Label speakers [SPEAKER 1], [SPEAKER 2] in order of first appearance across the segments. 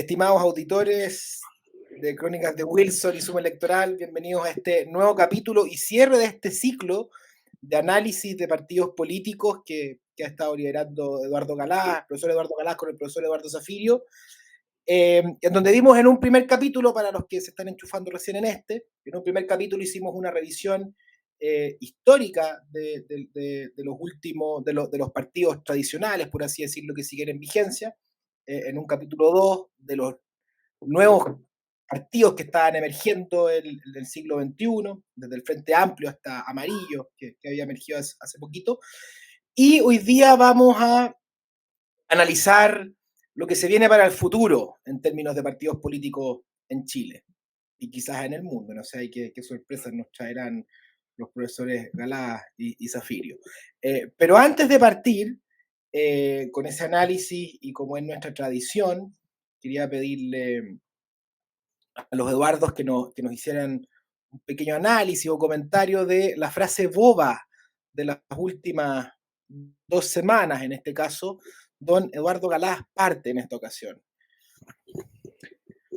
[SPEAKER 1] Estimados auditores de Crónicas de Wilson y Suma Electoral, bienvenidos a este nuevo capítulo y cierre de este ciclo de análisis de partidos políticos que ha estado liderando Eduardo Galás, el profesor Eduardo Galás con el profesor Eduardo Zafirio, en donde vimos en un primer capítulo, para los que se están enchufando recién en un primer capítulo hicimos una revisión histórica de los últimos, de los partidos tradicionales, por así decirlo, que siguen en vigencia. En un capítulo 2 de los nuevos partidos que estaban emergiendo del siglo XXI, desde el Frente Amplio hasta Amarillo, que había emergido hace poquito. Y hoy día vamos a analizar lo que se viene para el futuro en términos de partidos políticos en Chile y quizás en el mundo. No sé, qué sorpresas nos traerán los profesores Galás y Zafirio. Pero antes de partir con ese análisis, y como es nuestra tradición, quería pedirle a los Eduardos que nos hicieran un pequeño análisis o comentario de la frase boba de las últimas 2 semanas. En este caso, don Eduardo Galás parte en esta ocasión.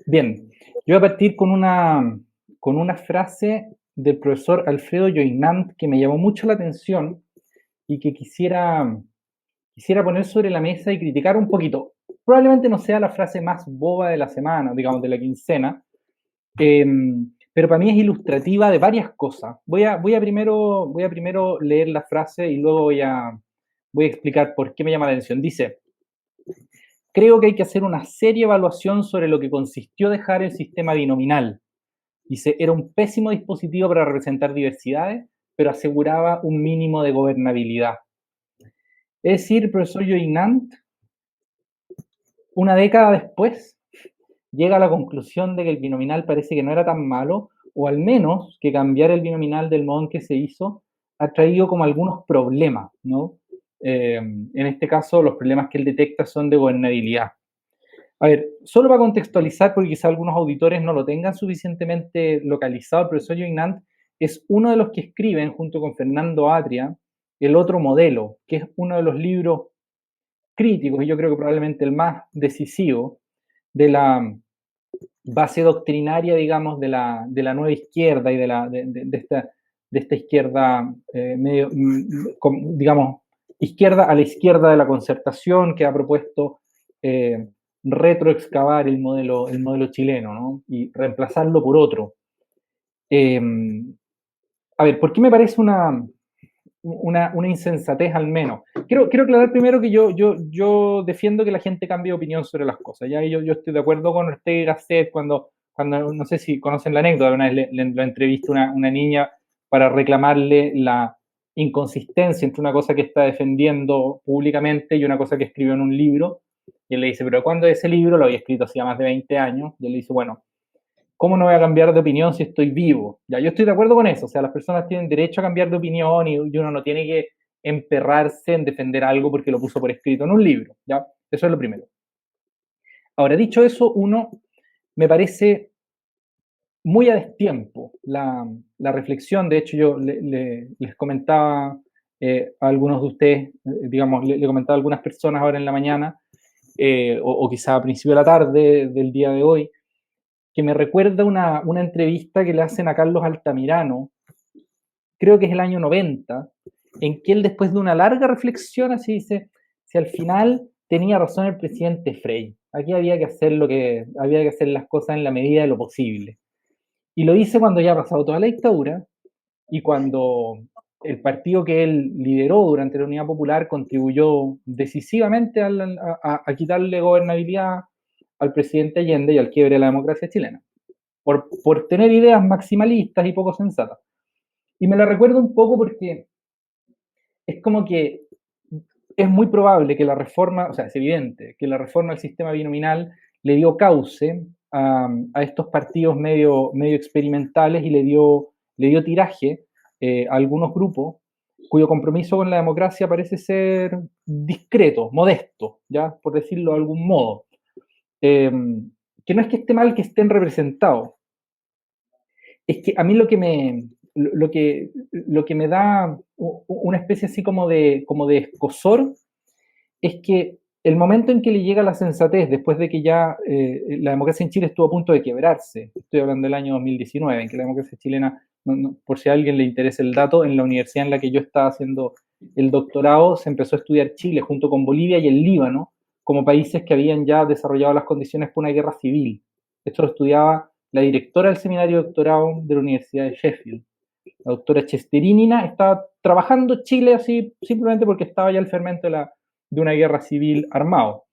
[SPEAKER 2] Bien, yo voy a partir con una frase del profesor Alfredo Joinant que me llamó mucho la atención y que quisiera poner sobre la mesa y criticar un poquito. Probablemente no sea la frase más boba de la semana, digamos, de la quincena, pero para mí es ilustrativa de varias cosas. Voy a primero leer la frase y luego voy a explicar por qué me llama la atención. Dice: creo que hay que hacer una seria evaluación sobre lo que consistió dejar el sistema binominal. Dice, era un pésimo dispositivo para representar diversidades, pero aseguraba un mínimo de gobernabilidad. Es decir, el profesor Joinant, una década después, llega a la conclusión de que el binominal parece que no era tan malo, o al menos que cambiar el binominal del modo en que se hizo ha traído como algunos problemas, ¿no? En este caso, los problemas que él detecta son de gobernabilidad. A ver, solo para contextualizar, porque quizá algunos auditores no lo tengan suficientemente localizado, el profesor Joinant es uno de los que escriben, junto con Fernando Atria, El otro modelo, que es uno de los libros críticos, y yo creo que probablemente el más decisivo, de la base doctrinaria, digamos, de la nueva izquierda y de esta izquierda medio, digamos, izquierda a la izquierda de la concertación, que ha propuesto retroexcavar el modelo chileno, ¿no? Y reemplazarlo por otro. A ver, ¿por qué me parece una insensatez al menos? Quiero aclarar primero que yo defiendo que la gente cambie de opinión sobre las cosas. ¿Ya? Yo estoy de acuerdo con Ortega y Gasset cuando no sé si conocen la anécdota, una vez lo entrevista una niña para reclamarle la inconsistencia entre una cosa que está defendiendo públicamente y una cosa que escribió en un libro. Y él le dice, ¿pero cuándo ese libro? Lo había escrito hacía más de 20 años. Y él le dice, bueno, ¿cómo no voy a cambiar de opinión si estoy vivo? Ya, yo estoy de acuerdo con eso. O sea, las personas tienen derecho a cambiar de opinión y uno no tiene que emperrarse en defender algo porque lo puso por escrito en un libro. ¿Ya? Eso es lo primero. Ahora, dicho eso, me parece muy a destiempo la reflexión. De hecho, yo les comentaba a algunos de ustedes, digamos, le comentaba a algunas personas ahora en la mañana, o quizá a principio de la tarde del día de hoy, que me recuerda una entrevista que le hacen a Carlos Altamirano, creo que es el año 90, en que él, después de una larga reflexión, así dice, si al final tenía razón el presidente Frei, aquí había que hacer las cosas en la medida de lo posible. Y lo dice cuando ya ha pasado toda la dictadura y cuando el partido que él lideró durante la Unidad Popular contribuyó decisivamente a quitarle gobernabilidad al presidente Allende y al quiebre de la democracia chilena, por tener ideas maximalistas y poco sensatas. Y me la recuerdo un poco porque es como que es muy probable que la reforma, o sea, es evidente que la reforma del sistema binominal le dio cauce a estos partidos medio experimentales y le dio tiraje a algunos grupos cuyo compromiso con la democracia parece ser discreto, modesto, ya, por decirlo de algún modo. Que no es que esté mal que estén representados, es que a mí lo que me da una especie así como de escozor es que el momento en que le llega la sensatez, después de que ya la democracia en Chile estuvo a punto de quebrarse, estoy hablando del año 2019, en que la democracia chilena, por si a alguien le interesa el dato, en la universidad en la que yo estaba haciendo el doctorado se empezó a estudiar Chile junto con Bolivia y el Líbano como países que habían ya desarrollado las condiciones para una guerra civil. Esto lo estudiaba la directora del seminario de doctorado de la Universidad de Sheffield, la doctora Chesterinina. Estaba trabajando Chile así simplemente porque estaba ya el fermento de una guerra civil armado.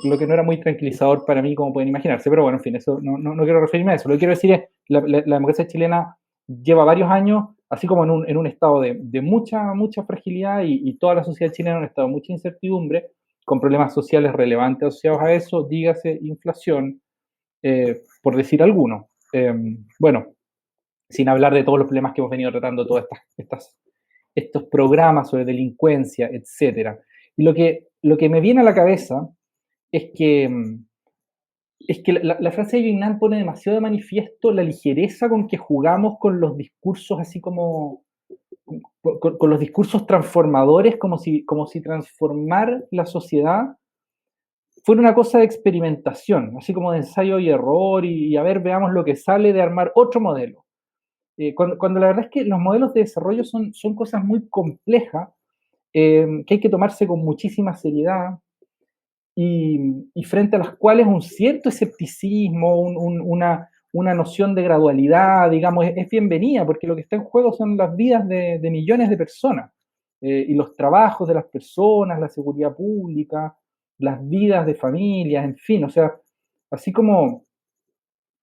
[SPEAKER 2] Lo que no era muy tranquilizador para mí, como pueden imaginarse. Pero bueno, en fin, eso no quiero referirme a eso. Lo que quiero decir es que la democracia chilena lleva varios años, así como en un estado de mucha fragilidad y toda la sociedad chilena en un estado de mucha incertidumbre, con problemas sociales relevantes asociados a eso, dígase inflación, por decir alguno. Bueno, sin hablar de todos los problemas que hemos venido tratando, todos estos programas sobre delincuencia, etcétera. Y lo que me viene a la cabeza es que, la frase de Yunnan pone demasiado de manifiesto la ligereza con que jugamos con los discursos, así como con los discursos transformadores, como si transformar la sociedad fuera una cosa de experimentación, así como de ensayo y error, y a ver, veamos lo que sale de armar otro modelo. Cuando la verdad es que los modelos de desarrollo son cosas muy complejas, que hay que tomarse con muchísima seriedad, y frente a las cuales un cierto escepticismo, una noción de gradualidad, digamos, es bienvenida, porque lo que está en juego son las vidas de millones de personas, y los trabajos de las personas, la seguridad pública, las vidas de familias, en fin, o sea, así como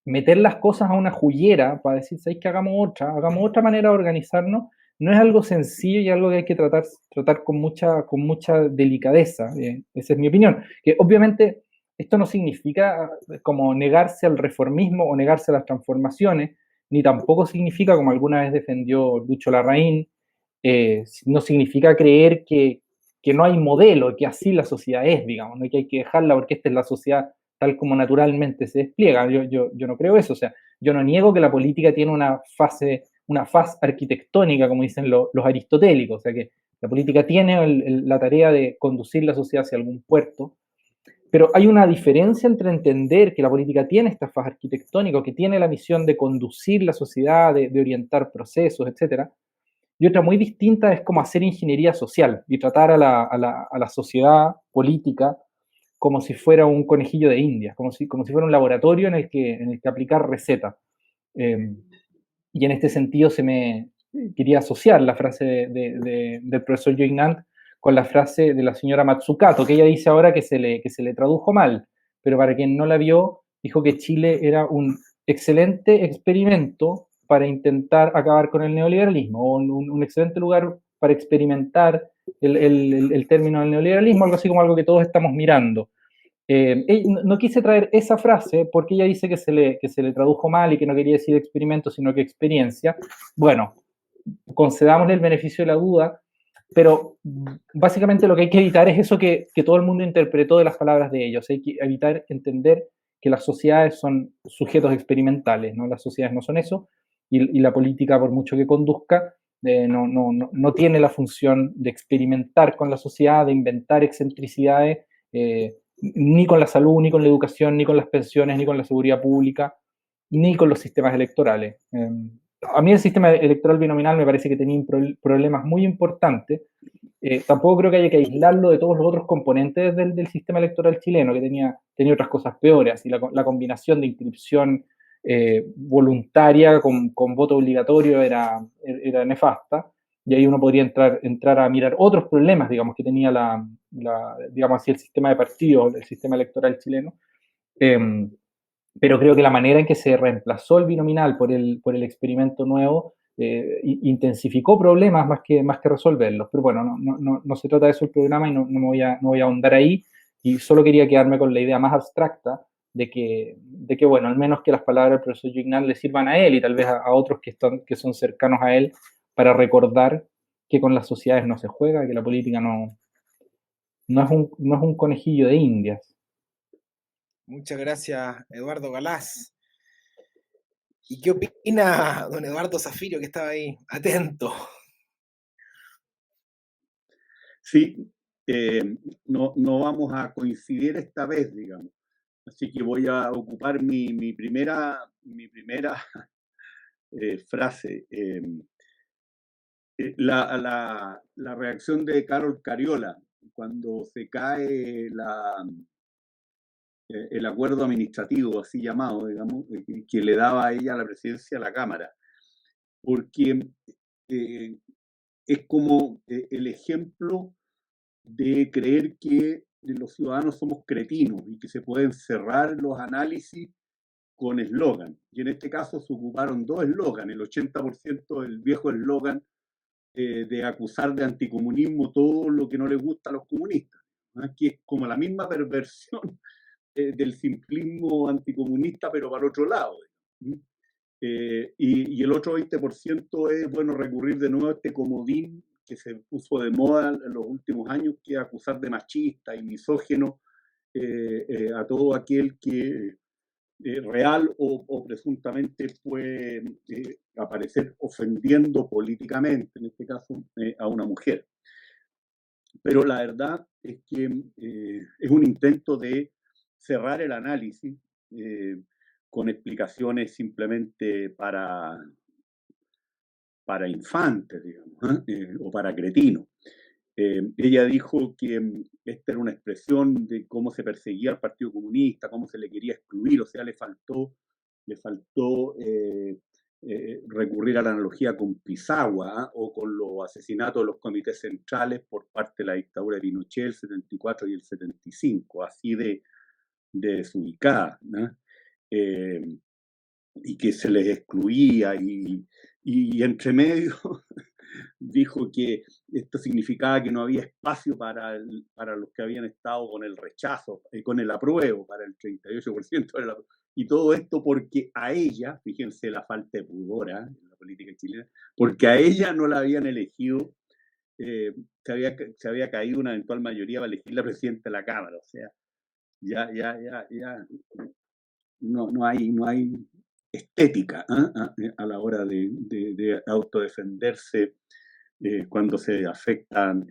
[SPEAKER 2] meter las cosas a una juguera para decir, ¿sabéis que hagamos otra manera de organizarnos? No es algo sencillo y algo que hay que tratar con mucha delicadeza. Esa es mi opinión. Que obviamente esto no significa como negarse al reformismo o negarse a las transformaciones, ni tampoco significa, como alguna vez defendió Lucho Larraín, no significa creer que no hay modelo, que así la sociedad es, digamos, ¿no? Que hay que dejarla porque esta es la sociedad tal como naturalmente se despliega. Yo no creo eso, o sea, yo no niego que la política tiene una faz arquitectónica, como dicen los aristotélicos, o sea, que la política tiene la tarea de conducir la sociedad hacia algún puerto, pero hay una diferencia entre entender que la política tiene esta faz arquitectónica, que tiene la misión de conducir la sociedad, de orientar procesos, etcétera, y otra muy distinta es como hacer ingeniería social y tratar a la sociedad política como si fuera un conejillo de indias, como si fuera un laboratorio en el que aplicar recetas. Eh, y en este sentido se me quería asociar la frase del profesor Joignant con la frase de la señora Matsukato, que ella dice ahora que se le tradujo mal, pero para quien no la vio, dijo que Chile era un excelente experimento para intentar acabar con el neoliberalismo, o un excelente lugar para experimentar el término del neoliberalismo, algo así como algo que todos estamos mirando. No quise traer esa frase porque ella dice que se le tradujo mal y que no quería decir experimento, sino que experiencia. Bueno, concedámosle el beneficio de la duda, pero básicamente lo que hay que evitar es eso que todo el mundo interpretó de las palabras de ellos. Hay que evitar entender que las sociedades son sujetos experimentales, ¿no? Las sociedades no son eso, y la política, por mucho que conduzca, no tiene la función de experimentar con la sociedad, de inventar excentricidades, ni con la salud, ni con la educación, ni con las pensiones, ni con la seguridad pública, ni con los sistemas electorales. A mí el sistema electoral binominal me parece que tenía problemas muy importantes. Tampoco creo que haya que aislarlo de todos los otros componentes del sistema electoral chileno, que tenía otras cosas peores, y la combinación de inscripción voluntaria con voto obligatorio era nefasta, y ahí uno podría entrar a mirar otros problemas, digamos, que tenía digamos así, el sistema de partidos, el sistema electoral chileno. Eh, pero creo que la manera en que se reemplazó el binominal por el experimento nuevo intensificó problemas más que resolverlos. Pero bueno, no se trata de eso el programa, y no voy a ahondar ahí, y solo quería quedarme con la idea más abstracta de que bueno, al menos que las palabras del profesor Gignal le sirvan a él y tal vez a otros que son cercanos a él, para recordar que con las sociedades no se juega, que la política no es un conejillo de indias.
[SPEAKER 1] Muchas gracias, Eduardo Galás. ¿Y qué opina don Eduardo Zafiro, que estaba ahí atento?
[SPEAKER 3] Sí, no vamos a coincidir esta vez, digamos. Así que voy a ocupar mi primera frase. La reacción de Carol Cariola cuando se cae el acuerdo administrativo, así llamado, digamos, que le daba a ella la presidencia de la Cámara, porque es como el ejemplo de creer que los ciudadanos somos cretinos y que se pueden cerrar los análisis con eslogan. Y en este caso se ocuparon dos eslóganes, el 80% del viejo eslogan de acusar de anticomunismo todo lo que no les gusta a los comunistas, ¿no? Que es como la misma perversión del simplismo anticomunista, pero para otro lado. ¿No? Y el otro 20% es, bueno, recurrir de nuevo a este comodín que se puso de moda en los últimos años, que es acusar de machista y misógeno a todo aquel que real o presuntamente puede aparecer ofendiendo políticamente, en este caso, a una mujer. Pero la verdad es que es un intento de cerrar el análisis con explicaciones simplemente para infantes, digamos, o para cretinos. Ella dijo que esta era una expresión de cómo se perseguía al Partido Comunista, cómo se le quería excluir, o sea, le faltó recurrir a la analogía con Pisagua o con los asesinatos de los comités centrales por parte de la dictadura de Pinochet, el 74 y el 75, así de desubicada, ¿no? Y que se les excluía y entre medio dijo que esto significaba que no había espacio para los que habían estado con el rechazo, con el apruebo, para el 38% del apruebo. Y todo esto porque a ella, fíjense la falta de pudor en la política chilena, porque a ella no la habían elegido, se había caído una eventual mayoría para elegir la presidenta de la Cámara. O sea, ya no hay estética a la hora de autodefenderse cuando se afectan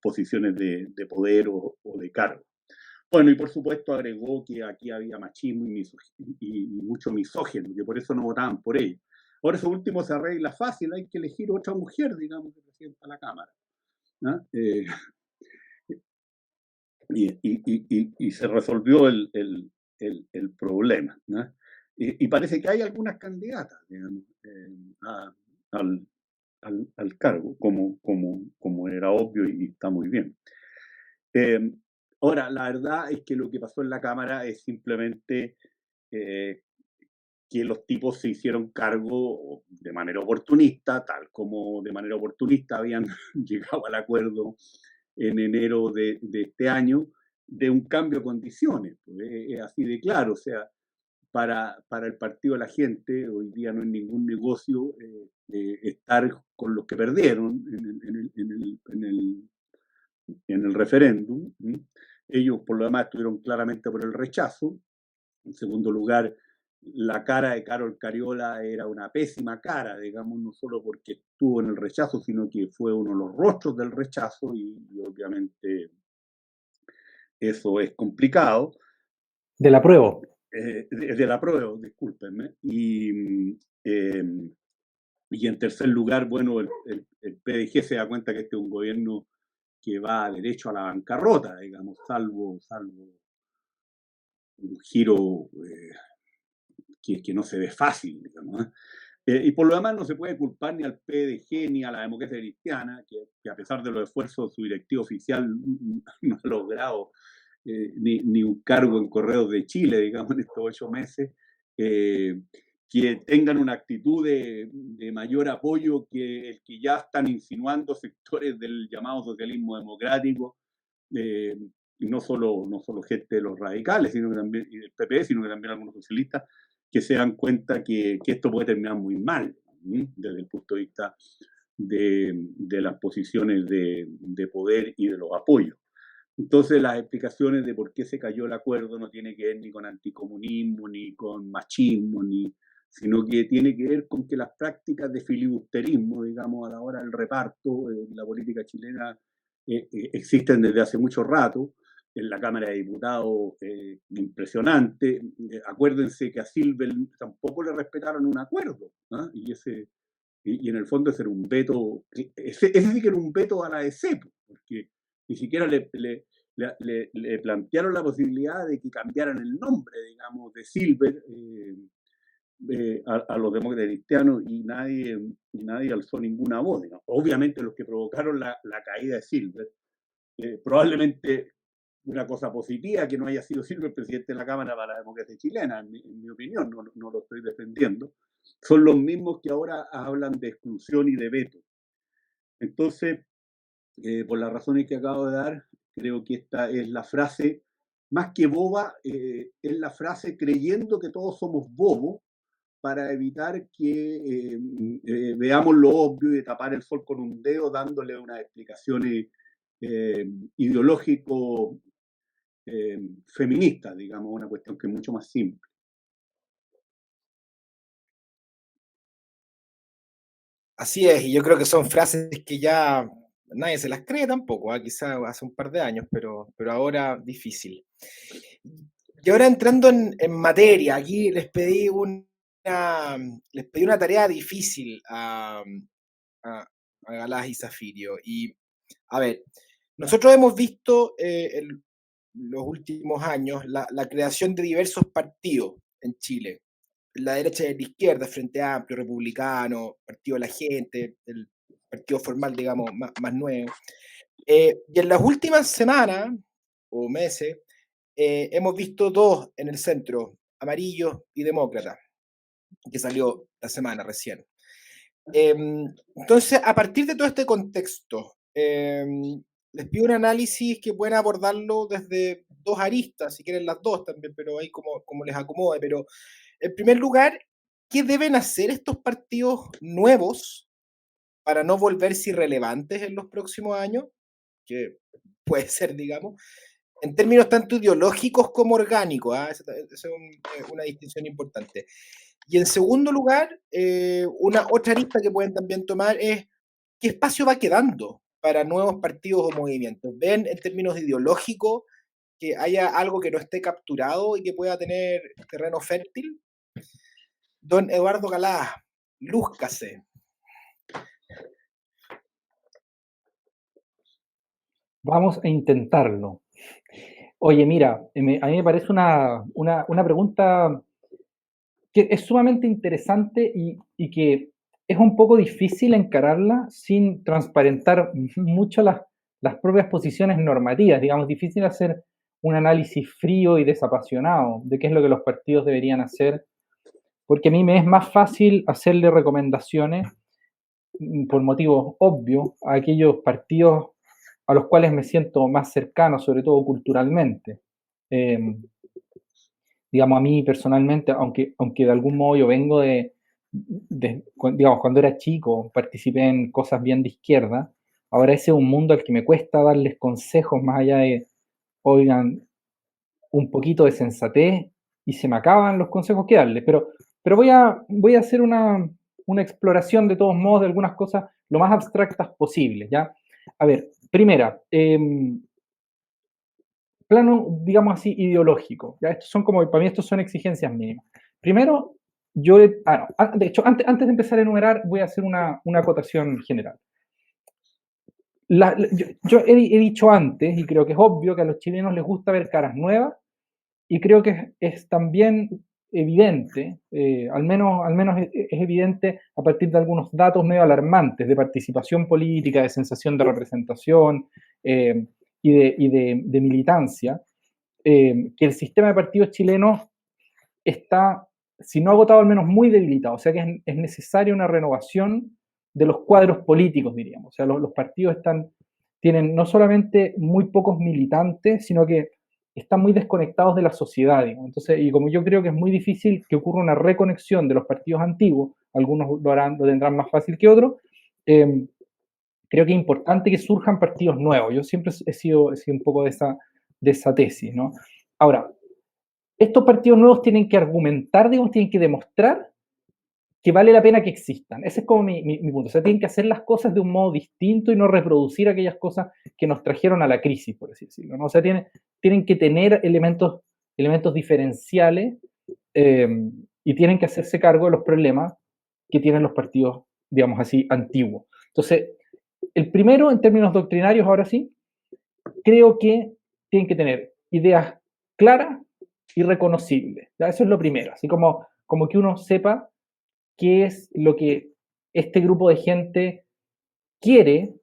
[SPEAKER 3] posiciones de poder o de cargo. Bueno, y por supuesto agregó que aquí había machismo y mucho misógino, que por eso no votaban por ella. Ahora eso último se arregla fácil, hay que elegir otra mujer, digamos, que presidenta de la Cámara. ¿No? Y se resolvió el problema. ¿No? Y parece que hay algunas candidatas, digamos, al cargo, como era obvio y está muy bien. Ahora, la verdad es que lo que pasó en la Cámara es simplemente que los tipos se hicieron cargo de manera oportunista, tal como de manera oportunista habían llegado al acuerdo en enero de este año, de un cambio de condiciones. Pues, es así de claro, o sea, para el Partido de la Gente, hoy día no es ningún negocio estar con los que perdieron en el referéndum. Ellos, por lo demás, estuvieron claramente por el rechazo. En segundo lugar, la cara de Carol Cariola era una pésima cara, digamos, no solo porque estuvo en el rechazo, sino que fue uno de los rostros del rechazo y obviamente eso es complicado.
[SPEAKER 2] Del apruebo.
[SPEAKER 3] Del apruebo, discúlpenme. Y en tercer lugar, bueno, el PDG se da cuenta que este es un gobierno que va derecho a la bancarrota, digamos, salvo un giro que no se ve fácil, digamos. Y por lo demás no se puede culpar ni al PDG ni a la democracia cristiana, que a pesar de los esfuerzos de su directivo oficial no ha logrado ni un cargo en Correos de Chile, digamos, en estos 8 meses, que tengan una actitud de mayor apoyo que el que ya están insinuando sectores del llamado socialismo democrático, no solo gente de los radicales, sino que también, y del PP, sino que también algunos socialistas, que se dan cuenta que esto puede terminar muy mal, desde el punto de vista de las posiciones de poder y de los apoyos. Entonces las explicaciones de por qué se cayó el acuerdo no tiene que ver ni con anticomunismo, ni con machismo, sino que tiene que ver con que las prácticas de filibusterismo, digamos, a la hora del reparto, la política chilena existen desde hace mucho rato. En la Cámara de Diputados, impresionante. Acuérdense que a Silver tampoco le respetaron un acuerdo, ¿ah? Y en el fondo ese era un veto, ese sí que era un veto a la EC, porque ni siquiera le plantearon la posibilidad de que cambiaran el nombre, digamos, de Silver a los demócratas cristianos, y nadie alzó ninguna voz, digamos. Obviamente los que provocaron la caída de Silver, probablemente una cosa positiva que no haya sido Silver presidente de la Cámara para la democracia chilena, en mi opinión, no lo estoy defendiendo, son los mismos que ahora hablan de exclusión y de veto. Entonces, por las razones que acabo de dar, creo que esta es la frase, más que boba, es la frase creyendo que todos somos bobos para evitar que veamos lo obvio y tapar el sol con un dedo, dándole unas explicaciones ideológico feministas, digamos, una cuestión que es mucho más simple.
[SPEAKER 1] Así es, y yo creo que son frases que ya nadie se las cree tampoco, quizá hace un par de años, pero ahora difícil. Y ahora entrando en materia, aquí les pedí una tarea difícil a Galás y Zafirio. Y, a ver, nosotros hemos visto en los últimos años la creación de diversos partidos en Chile. La derecha y la izquierda, Frente Amplio, Republicano, Partido de la Gente, el partido formal, digamos, más nuevo. Y en las últimas semanas o meses hemos visto dos en el centro, Amarillo y Demócrata, que salió la semana recién. Entonces, a partir de todo este contexto, les pido un análisis que puedan abordarlo desde dos aristas, si quieren las dos también, pero ahí como les acomode. Pero, en primer lugar, ¿qué deben hacer estos partidos nuevos para no volverse irrelevantes en los próximos años? Que puede ser, digamos, en términos tanto ideológicos como orgánicos. Esa es una distinción importante. Y en segundo lugar, una otra arista que pueden también tomar es qué espacio va quedando para nuevos partidos o movimientos. ¿Ven en términos ideológicos que haya algo que no esté capturado y que pueda tener terreno fértil? Don Eduardo Galá, lúzcase.
[SPEAKER 2] Vamos a intentarlo. Oye, mira, a mí me parece una pregunta que es sumamente interesante y que es un poco difícil encararla sin transparentar mucho las propias posiciones normativas. Digamos, difícil hacer un análisis frío y desapasionado de qué es lo que los partidos deberían hacer, porque a mí me es más fácil hacerle recomendaciones por motivos obvios a aquellos partidos a los cuales me siento más cercano, sobre todo culturalmente. Digamos, a mí personalmente, aunque de algún modo yo vengo digamos, cuando era chico participé en cosas bien de izquierda, ahora ese es un mundo al que me cuesta darles consejos más allá de, oigan, un poquito de sensatez, y se me acaban los consejos que darles, pero voy a hacer una exploración de todos modos de algunas cosas lo más abstractas posibles, ¿ya? A ver, primera, plano, digamos así, ideológico. ¿Ya? Estos son como, para mí estos son exigencias mínimas. Primero, de hecho, antes de empezar a enumerar, voy a hacer una acotación general. Yo he dicho antes, y creo que es obvio, que a los chilenos les gusta ver caras nuevas, y creo que es también evidente, al menos es evidente a partir de algunos datos medio alarmantes de participación política, de sensación de representación y de militancia, que el sistema de partidos chilenos está, si no agotado, al menos muy debilitado. O sea que es necesaria una renovación de los cuadros políticos, diríamos. O sea, los partidos tienen no solamente muy pocos militantes, sino que están muy desconectados de la sociedad, digamos. Entonces, y como yo creo que es muy difícil que ocurra una reconexión de los partidos antiguos, algunos lo tendrán más fácil que otros, creo que es importante que surjan partidos nuevos. Yo siempre he sido un poco de esa tesis, ¿no? Ahora, estos partidos nuevos tienen que argumentar, digamos, tienen que demostrar que vale la pena que existan. Ese es como mi punto. O sea, tienen que hacer las cosas de un modo distinto y no reproducir aquellas cosas que nos trajeron a la crisis, por así decirlo, ¿no? O sea, tienen que tener elementos diferenciales y tienen que hacerse cargo de los problemas que tienen los partidos, digamos así, antiguos. Entonces, el primero, en términos doctrinarios, ahora sí, creo que tienen que tener ideas claras y reconocibles. ¿Ya? Eso es lo primero. Así como que uno sepa qué es lo que este grupo de gente quiere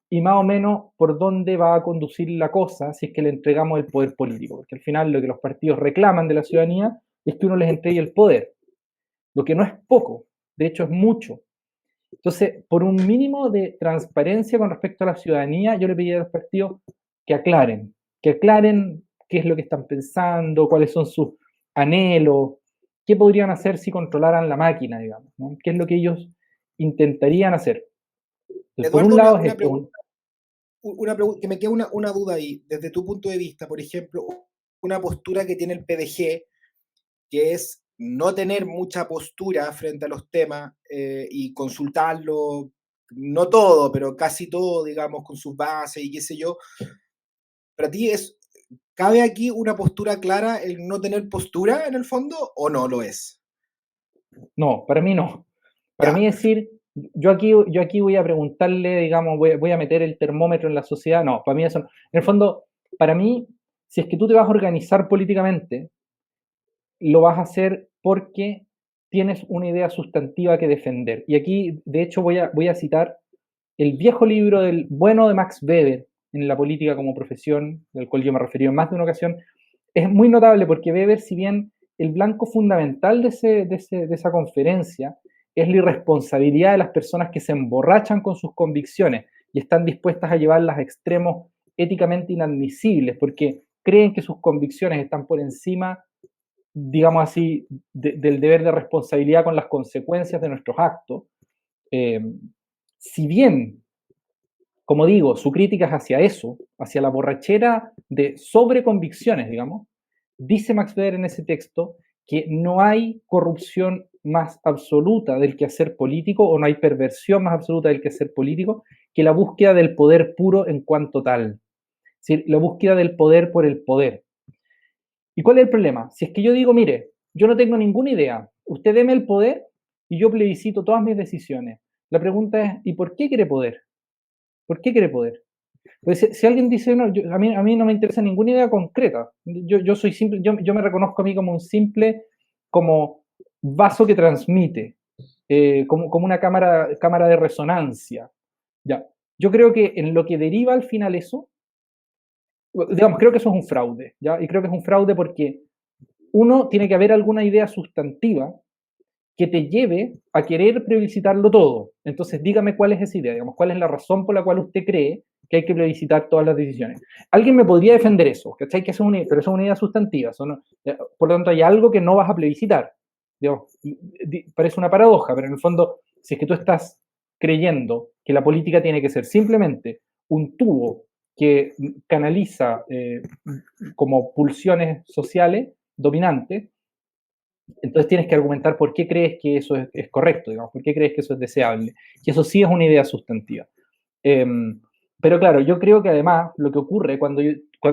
[SPEAKER 2] y más o menos por dónde va a conducir la cosa si es que le entregamos el poder político. Porque al final lo que los partidos reclaman de la ciudadanía es que uno les entregue el poder, lo que no es poco, de hecho es mucho. Entonces, por un mínimo de transparencia con respecto a la ciudadanía, yo le pediría a los partidos que aclaren qué es lo que están pensando, cuáles son sus anhelos, qué podrían hacer si controlaran la máquina, digamos, ¿no? ¿Qué es lo que ellos intentarían hacer? Entonces, por
[SPEAKER 1] Eduardo,
[SPEAKER 2] un lado
[SPEAKER 1] una pregunta que me queda una duda ahí, desde tu punto de vista, por ejemplo, una postura que tiene el PDG, que es no tener mucha postura frente a los temas y consultarlo, no todo, pero casi todo, digamos, con sus bases y qué sé yo. ¿Para ti cabe aquí una postura clara el no tener postura en el fondo o no lo es?
[SPEAKER 2] No, para mí no. Para
[SPEAKER 1] Ya,
[SPEAKER 2] mí
[SPEAKER 1] perfecto.
[SPEAKER 2] decir, yo aquí voy a preguntarle, digamos, voy a meter el termómetro en la sociedad, no, para mí eso no. En el fondo, para mí, si es que tú te vas a organizar políticamente, lo vas a hacer porque tienes una idea sustantiva que defender. Y aquí, de hecho, voy a citar el viejo libro del bueno de Max Weber en la política como profesión, del cual yo me he referido en más de una ocasión. Es muy notable porque Weber, si bien el blanco fundamental de esa conferencia es la irresponsabilidad de las personas que se emborrachan con sus convicciones y están dispuestas a llevarlas a extremos éticamente inadmisibles porque creen que sus convicciones están por encima, digamos así, del deber de responsabilidad con las consecuencias de nuestros actos. Eh, si bien, como digo, su crítica es hacia eso, hacia la borrachera de sobreconvicciones, digamos, dice Max Weber en ese texto que no hay corrupción más absoluta del quehacer político o no hay perversión más absoluta del quehacer político que la búsqueda del poder puro en cuanto tal. Es decir, la búsqueda del poder por el poder. ¿Y cuál es el problema? Si es que yo digo, mire, yo no tengo ninguna idea, usted deme el poder y yo plebiscito todas mis decisiones. La pregunta es, ¿y por qué quiere poder? ¿Por qué quiere poder? Pues si alguien dice, no, a mí no me interesa ninguna idea concreta, yo soy simple, yo me reconozco a mí como un simple, como vaso que transmite, como una cámara de resonancia. Ya. Yo creo que en lo que deriva al final eso, digamos, creo que eso es un fraude, ¿ya? Y creo que es un fraude porque uno tiene que haber alguna idea sustantiva que te lleve a querer plebiscitarlo todo. Entonces, dígame cuál es esa idea, digamos, cuál es la razón por la cual usted cree que hay que plebiscitar todas las decisiones. Alguien me podría defender eso, ¿cachai? Que pero eso es una idea sustantiva. Por lo tanto, hay algo que no vas a plebiscitar. Digamos, parece una paradoja, pero en el fondo, si es que tú estás creyendo que la política tiene que ser simplemente un tubo que canaliza como pulsiones sociales dominantes, entonces tienes que argumentar por qué crees que eso es correcto, digamos, por qué crees que eso es deseable. Y eso sí es una idea sustantiva. Pero claro, yo creo que además lo que ocurre cuando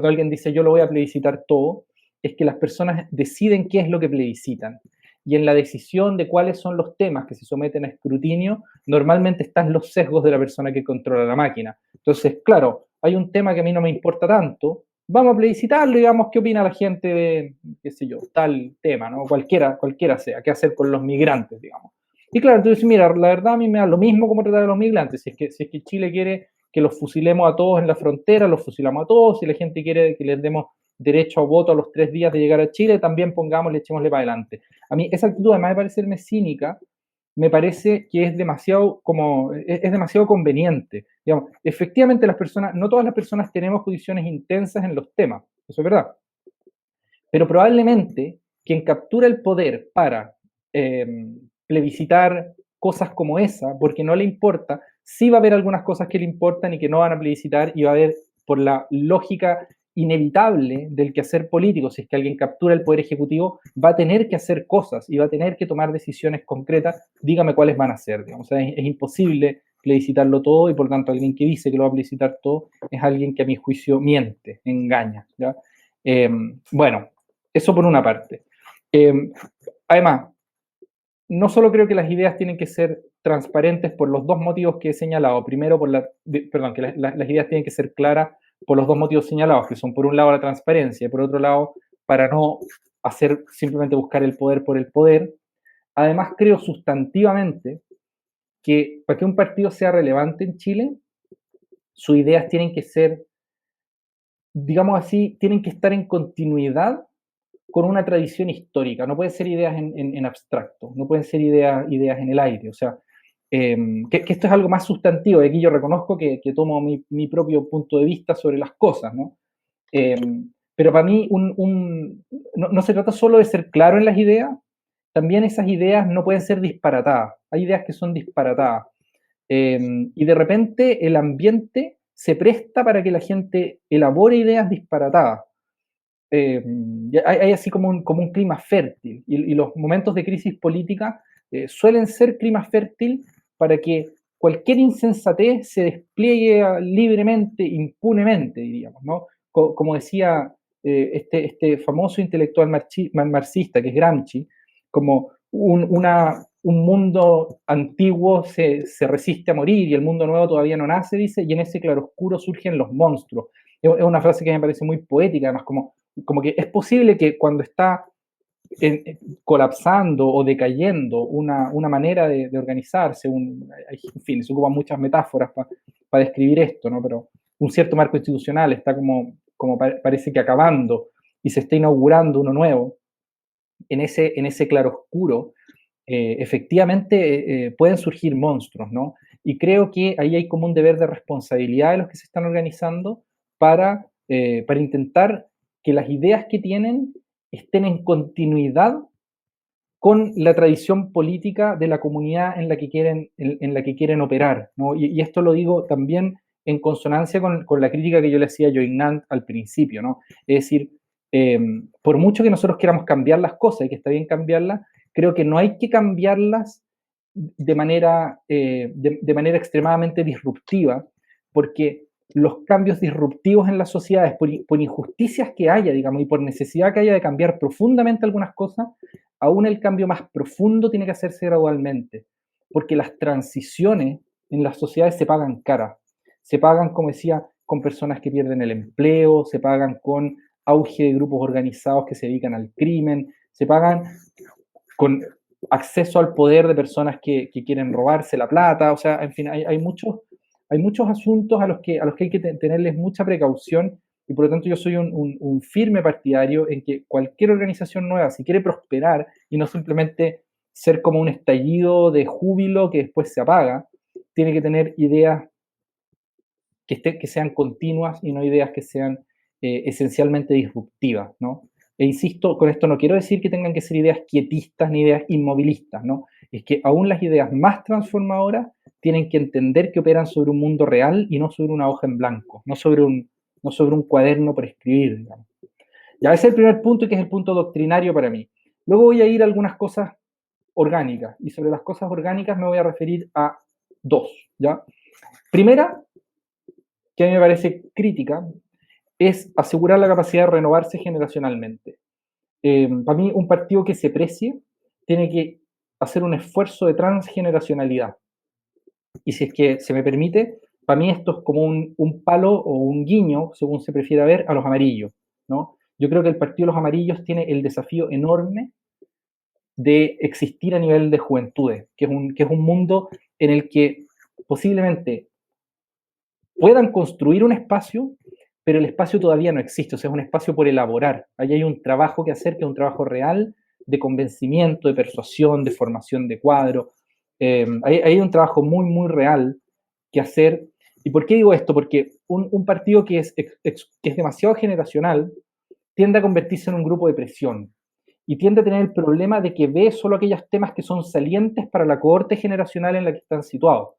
[SPEAKER 2] alguien dice yo lo voy a plebiscitar todo, es que las personas deciden qué es lo que plebiscitan. Y en la decisión de cuáles son los temas que se someten a escrutinio, normalmente están los sesgos de la persona que controla la máquina. Entonces, claro, hay un tema que a mí no me importa tanto, vamos a plebiscitarlo y digamos qué opina la gente de, qué sé yo, tal tema, ¿no? Cualquiera sea, qué hacer con los migrantes, digamos. Y claro, entonces, mira, la verdad a mí me da lo mismo cómo tratar a los migrantes. Si es que Chile quiere que los fusilemos a todos en la frontera, los fusilamos a todos. Si la gente quiere que les demos derecho a voto a los 3 días de llegar a Chile, también pongámosle, echémosle para adelante. A mí esa actitud, además de parecerme cínica, me parece que es demasiado conveniente. Digamos, efectivamente no todas las personas tenemos posiciones intensas en los temas, eso es verdad. Pero probablemente quien captura el poder para plebiscitar cosas como esa, porque no le importa, sí va a haber algunas cosas que le importan y que no van a plebiscitar, y va a haber, por la lógica inevitable del quehacer político. Si es que alguien captura el poder ejecutivo, va a tener que hacer cosas y va a tener que tomar decisiones concretas. Dígame cuáles van a ser, digamos. O sea, es imposible plebiscitarlo todo, y por tanto alguien que dice que lo va a plebiscitar todo es alguien que a mi juicio miente, engaña, ¿ya? Bueno, eso por una parte. Además, no solo creo que las ideas tienen que ser transparentes por los dos motivos que he señalado. Primero, que las ideas tienen que ser claras por los dos motivos señalados, que son por un lado la transparencia y por otro lado para no simplemente buscar el poder por el poder. Además, creo sustantivamente que para que un partido sea relevante en Chile, sus ideas tienen que ser, digamos así, tienen que estar en continuidad con una tradición histórica. No pueden ser ideas en abstracto, no pueden ser ideas en el aire. O sea, que esto es algo más sustantivo, y aquí yo reconozco que tomo mi propio punto de vista sobre las cosas, ¿no? Pero para mí no se trata solo de ser claro en las ideas, también esas ideas no pueden ser disparatadas. Hay ideas que son disparatadas. Y de repente el ambiente se presta para que la gente elabore ideas disparatadas. Hay así como un clima fértil, y los momentos de crisis política suelen ser clima fértil para que cualquier insensatez se despliegue libremente, impunemente, diríamos, ¿no? Como decía este famoso intelectual marxista, que es Gramsci, como un mundo antiguo se resiste a morir y el mundo nuevo todavía no nace, dice, y en ese claroscuro surgen los monstruos. Es una frase que me parece muy poética, además, como que es posible que cuando está colapsando o decayendo una manera de organizarse, en fin, se ocupan muchas metáforas para describir esto, ¿no? Pero un cierto marco institucional está como parece que acabando y se está inaugurando uno nuevo. En ese claroscuro, efectivamente pueden surgir monstruos, ¿no? Y creo que ahí hay como un deber de responsabilidad de los que se están organizando para intentar que las ideas que tienen estén en continuidad con la tradición política de la comunidad en la que quieren operar, ¿no? Y esto lo digo también en consonancia con la crítica que yo le hacía a Joinant al principio, ¿no? Es decir, por mucho que nosotros queramos cambiar las cosas, y que está bien cambiarlas, creo que no hay que cambiarlas de manera extremadamente disruptiva, porque los cambios disruptivos en las sociedades, por injusticias que haya, digamos, y por necesidad que haya de cambiar profundamente algunas cosas, aún el cambio más profundo tiene que hacerse gradualmente, porque las transiciones en las sociedades se pagan caras. Se pagan, como decía, con personas que pierden el empleo, se pagan con auge de grupos organizados que se dedican al crimen, se pagan con acceso al poder de personas que quieren robarse la plata. O sea, en fin, hay muchos asuntos a los que hay que tenerles mucha precaución, y por lo tanto yo soy un firme partidario en que cualquier organización nueva, si quiere prosperar y no simplemente ser como un estallido de júbilo que después se apaga, tiene que tener ideas que sean continuas y no ideas que sean esencialmente disruptivas, ¿no? E insisto, con esto no quiero decir que tengan que ser ideas quietistas ni ideas inmovilistas, ¿no? Es que aún las ideas más transformadoras tienen que entender que operan sobre un mundo real y no sobre una hoja en blanco, no sobre un cuaderno por escribir, digamos. Ya ese es el primer punto, y que es el punto doctrinario para mí. Luego voy a ir a algunas cosas orgánicas, y sobre las cosas orgánicas me voy a referir a dos, ¿ya? Primera, que a mí me parece crítica, es asegurar la capacidad de renovarse generacionalmente. Para mí, un partido que se precie tiene que hacer un esfuerzo de transgeneracionalidad. Y si es que se me permite, para mí esto es como un palo o un guiño, según se prefiera ver, a los amarillos, ¿no? Yo creo que el partido de los amarillos tiene el desafío enorme de existir a nivel de juventudes, que es un mundo en el que posiblemente puedan construir un espacio, pero el espacio todavía no existe. O sea, es un espacio por elaborar. Ahí hay un trabajo que hacer, que es un trabajo real de convencimiento, de persuasión, de formación de cuadro. Hay un trabajo muy, muy real que hacer. ¿Y por qué digo esto? Porque un partido que es demasiado generacional tiende a convertirse en un grupo de presión, y tiende a tener el problema de que ve solo aquellos temas que son salientes para la cohorte generacional en la que están situados.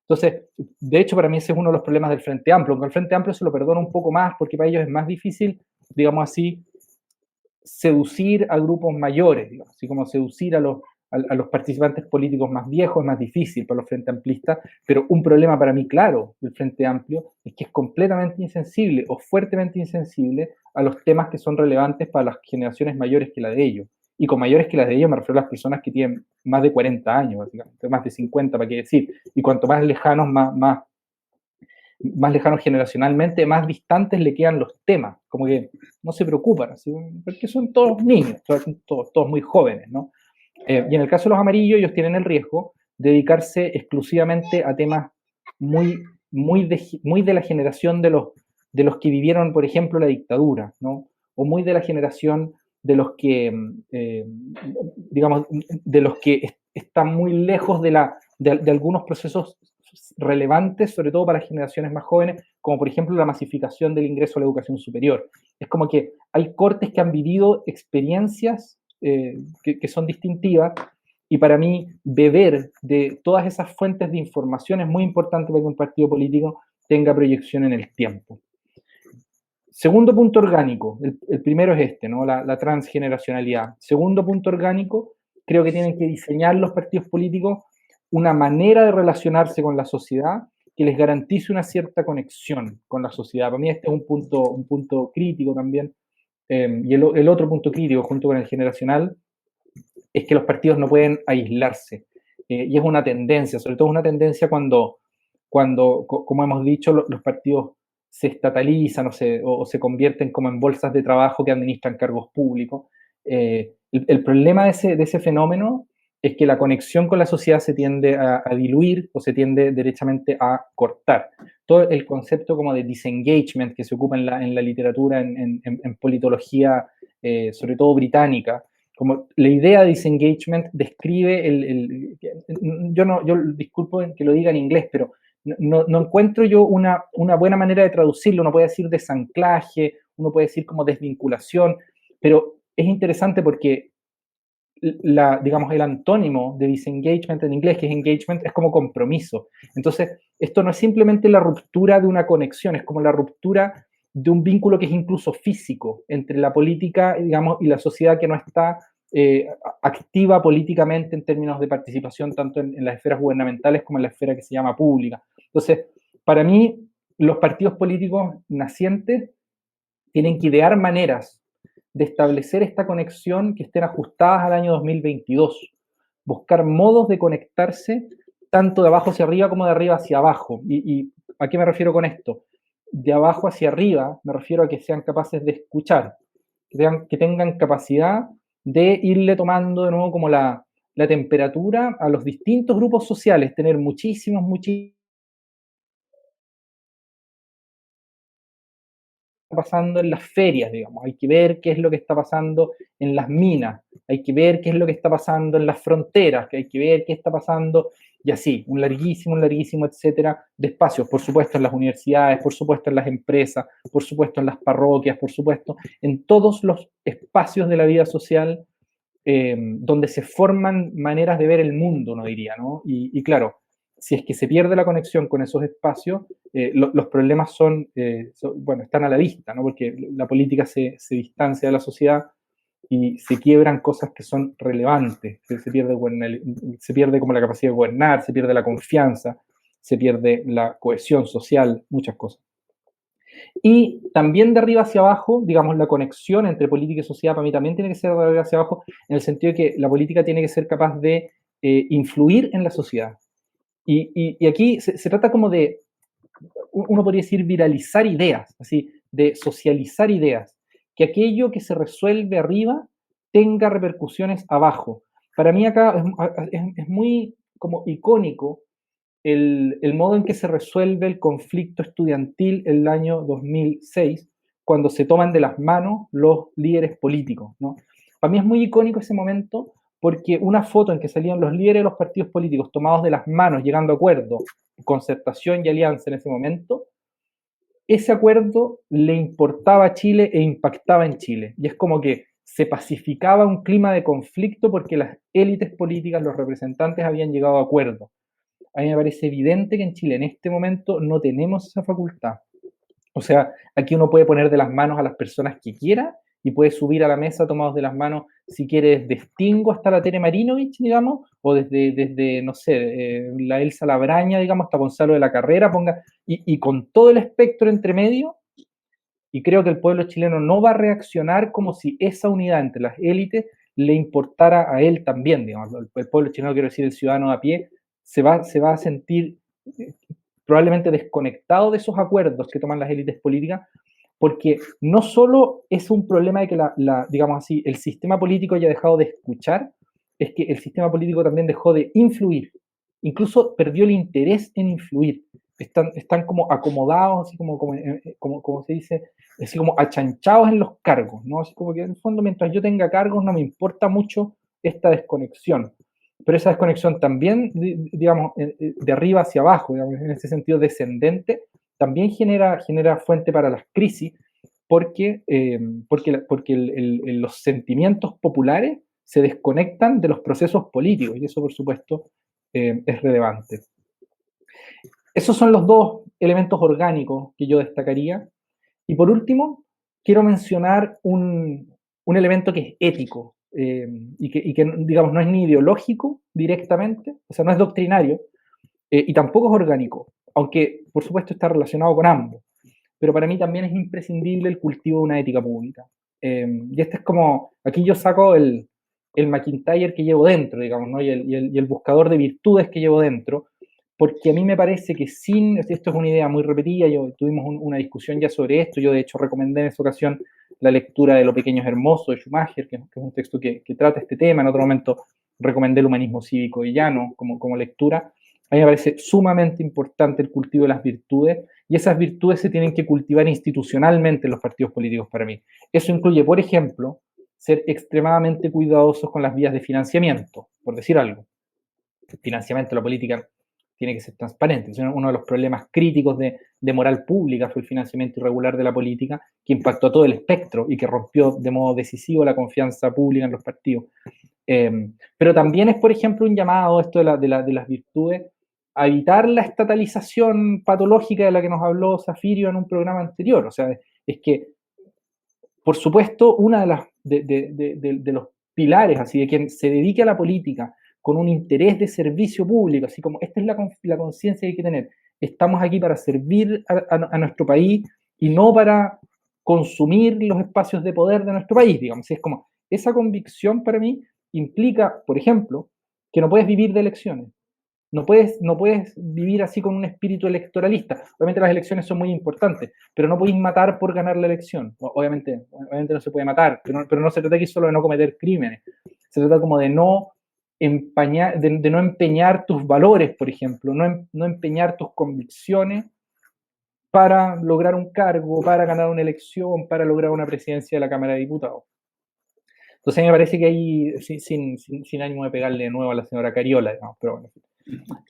[SPEAKER 2] Entonces, de hecho, para mí ese es uno de los problemas del Frente Amplio, aunque el Frente Amplio se lo perdona un poco más porque para ellos es más difícil, digamos así, seducir a grupos mayores, digamos, así como seducir a los participantes políticos más viejos es más difícil para los Frente Amplistas, pero un problema para mí claro del Frente Amplio es que es completamente insensible o fuertemente insensible a los temas que son relevantes para las generaciones mayores que la de ellos. Y con mayores que las de ellos me refiero a las personas que tienen más de 40 años, básicamente, más de 50, para qué decir. Y cuanto más lejanos, más lejanos generacionalmente, más distantes le quedan los temas, como que no se preocupan, así, porque son todos niños, son todos muy jóvenes, ¿no? Y en el caso de los amarillos, ellos tienen el riesgo de dedicarse exclusivamente a temas muy de la generación de los que vivieron, por ejemplo, la dictadura, ¿no? O muy de la generación de los que, digamos, de los que están muy lejos de algunos procesos relevantes, sobre todo para las generaciones más jóvenes, como por ejemplo la masificación del ingreso a la educación superior. Es como que hay cortes que han vivido experiencias que son distintivas, y para mí beber de todas esas fuentes de información es muy importante para que un partido político tenga proyección en el tiempo. Segundo punto orgánico, el primero es este, ¿no? La transgeneracionalidad. Segundo punto orgánico, creo que tienen que diseñar los partidos políticos una manera de relacionarse con la sociedad que les garantice una cierta conexión con la sociedad. Para mí este es un punto crítico también. Y el otro punto crítico, junto con el generacional, es que los partidos no pueden aislarse. Y es una tendencia, sobre todo es una tendencia cuando como hemos dicho, los partidos se estatalizan o se convierten como en bolsas de trabajo que administran cargos públicos. El problema de ese fenómeno es que la conexión con la sociedad se tiende a diluir o se tiende derechamente a cortar. Todo el concepto como de disengagement que se ocupa en la literatura, en politología, sobre todo británica, como la idea de disengagement describe yo disculpo que lo diga en inglés, pero no encuentro yo una buena manera de traducirlo. Uno puede decir desanclaje, uno puede decir como desvinculación, pero es interesante porque digamos, el antónimo de disengagement en inglés, que es engagement, es como compromiso. Entonces, esto no es simplemente la ruptura de una conexión, es como la ruptura de un vínculo que es incluso físico entre la política, digamos, y la sociedad que no está activa políticamente en términos de participación tanto en las esferas gubernamentales como en la esfera que se llama pública. Entonces, para mí, los partidos políticos nacientes tienen que idear maneras de establecer esta conexión que estén ajustadas al año 2022, buscar modos de conectarse tanto de abajo hacia arriba como de arriba hacia abajo. ¿Y a qué me refiero con esto? De abajo hacia arriba me refiero a que sean capaces de escuchar, que tengan capacidad de irle tomando de nuevo como la temperatura a los distintos grupos sociales, tener muchísimos pasando en las ferias, digamos, hay que ver qué es lo que está pasando en las minas, hay que ver qué es lo que está pasando en las fronteras, que hay que ver qué está pasando, y así, un larguísimo, etcétera, de espacios, por supuesto en las universidades, por supuesto en las empresas, por supuesto en las parroquias, por supuesto, en todos los espacios de la vida social donde se forman maneras de ver el mundo, no diría, ¿no? Y claro, si es que se pierde la conexión con esos espacios, los problemas bueno, están a la vista, ¿no? Porque la política se distancia de la sociedad y se quiebran cosas que son relevantes, se pierde como la capacidad de gobernar, se pierde la confianza, se pierde la cohesión social, muchas cosas. Y también de arriba hacia abajo, digamos, la conexión entre política y sociedad para mí también tiene que ser de arriba hacia abajo, en el sentido de que la política tiene que ser capaz de influir en la sociedad. Y aquí se trata como de, uno podría decir, viralizar ideas, así, de socializar ideas, que aquello que se resuelve arriba tenga repercusiones abajo. Para mí acá es muy como icónico el modo en que se resuelve el conflicto estudiantil en el año 2006, cuando se toman de las manos los líderes políticos, ¿no? Para mí es muy icónico ese momento porque una foto en que salían los líderes de los partidos políticos tomados de las manos, llegando a acuerdo, concertación y alianza en ese momento, ese acuerdo le importaba a Chile e impactaba en Chile. Y es como que se pacificaba un clima de conflicto porque las élites políticas, los representantes habían llegado a acuerdo. a mí me parece evidente que en Chile en este momento no tenemos esa facultad. O sea, aquí uno puede poner de las manos a las personas que quiera y puede subir a la mesa tomados de las manos, si quiere, desde Stingo hasta la Tere Marinovich, digamos, o desde no sé, la Elsa Labraña, digamos, hasta Gonzalo de la Carrera, y con todo el espectro entre medio, y creo que el pueblo chileno no va a reaccionar como si esa unidad entre las élites le importara a él también, digamos. El pueblo chileno, quiero decir, el ciudadano a pie, se va a sentir probablemente desconectado de esos acuerdos que toman las élites políticas, porque no solo es un problema de que digamos así, el sistema político haya dejado de escuchar, es que el sistema político también dejó de influir, incluso perdió el interés en influir. Están como acomodados, así como se dice, así como achanchados en los cargos, ¿no? Así como que en el fondo, mientras yo tenga cargos, no me importa mucho esta desconexión. Pero esa desconexión también, digamos, de arriba hacia abajo, digamos, en ese sentido descendente, también genera fuente para las crisis, porque los sentimientos populares se desconectan de los procesos políticos, y eso, por supuesto, es relevante. Esos son los dos elementos orgánicos que yo destacaría. Y por último, quiero mencionar un elemento que es ético, y que, digamos, no es ni ideológico directamente, o sea, no es doctrinario, y tampoco es orgánico, aunque por supuesto está relacionado con ambos. Pero para mí también es imprescindible el cultivo de una ética pública. Y este es como, aquí yo saco el McIntyre que llevo dentro, digamos, ¿no? y el buscador de virtudes que llevo dentro, porque a mí me parece que esto es una idea muy repetida, tuvimos una discusión ya sobre esto, yo de hecho recomendé en esa ocasión la lectura de Lo pequeño es hermoso de Schumacher, que es un texto que trata este tema. En otro momento recomendé El humanismo cívico de Llano como lectura. A mí me parece sumamente importante el cultivo de las virtudes, y esas virtudes se tienen que cultivar institucionalmente en los partidos políticos para mí. Eso incluye, por ejemplo, ser extremadamente cuidadosos con las vías de financiamiento, por decir algo. El financiamiento de la política tiene que ser transparente. Uno de los problemas críticos de moral pública fue el financiamiento irregular de la política, que impactó a todo el espectro y que rompió de modo decisivo la confianza pública en los partidos. Pero también es, por ejemplo, un llamado, esto de las virtudes, a evitar la estatalización patológica de la que nos habló Zafirio en un programa anterior. O sea, es que, por supuesto, una de los pilares, así, de quien se dedique a la política con un interés de servicio público, así como esta es la conciencia que hay que tener. Estamos aquí para servir a nuestro país y no para consumir los espacios de poder de nuestro país, digamos. Es como, esa convicción para mí implica, por ejemplo, que no puedes vivir de elecciones. No puedes vivir así con un espíritu electoralista. Obviamente las elecciones son muy importantes, pero no podéis matar por ganar la elección. Obviamente no se puede matar, pero no se trata aquí solo de no cometer crímenes. Se trata como de no empeñar tus valores, por ejemplo, no empeñar tus convicciones para lograr un cargo, para ganar una elección, para lograr una presidencia de la Cámara de Diputados. Entonces a mí me parece que ahí, sin ánimo de pegarle de nuevo a la señora Cariola, digamos, pero bueno.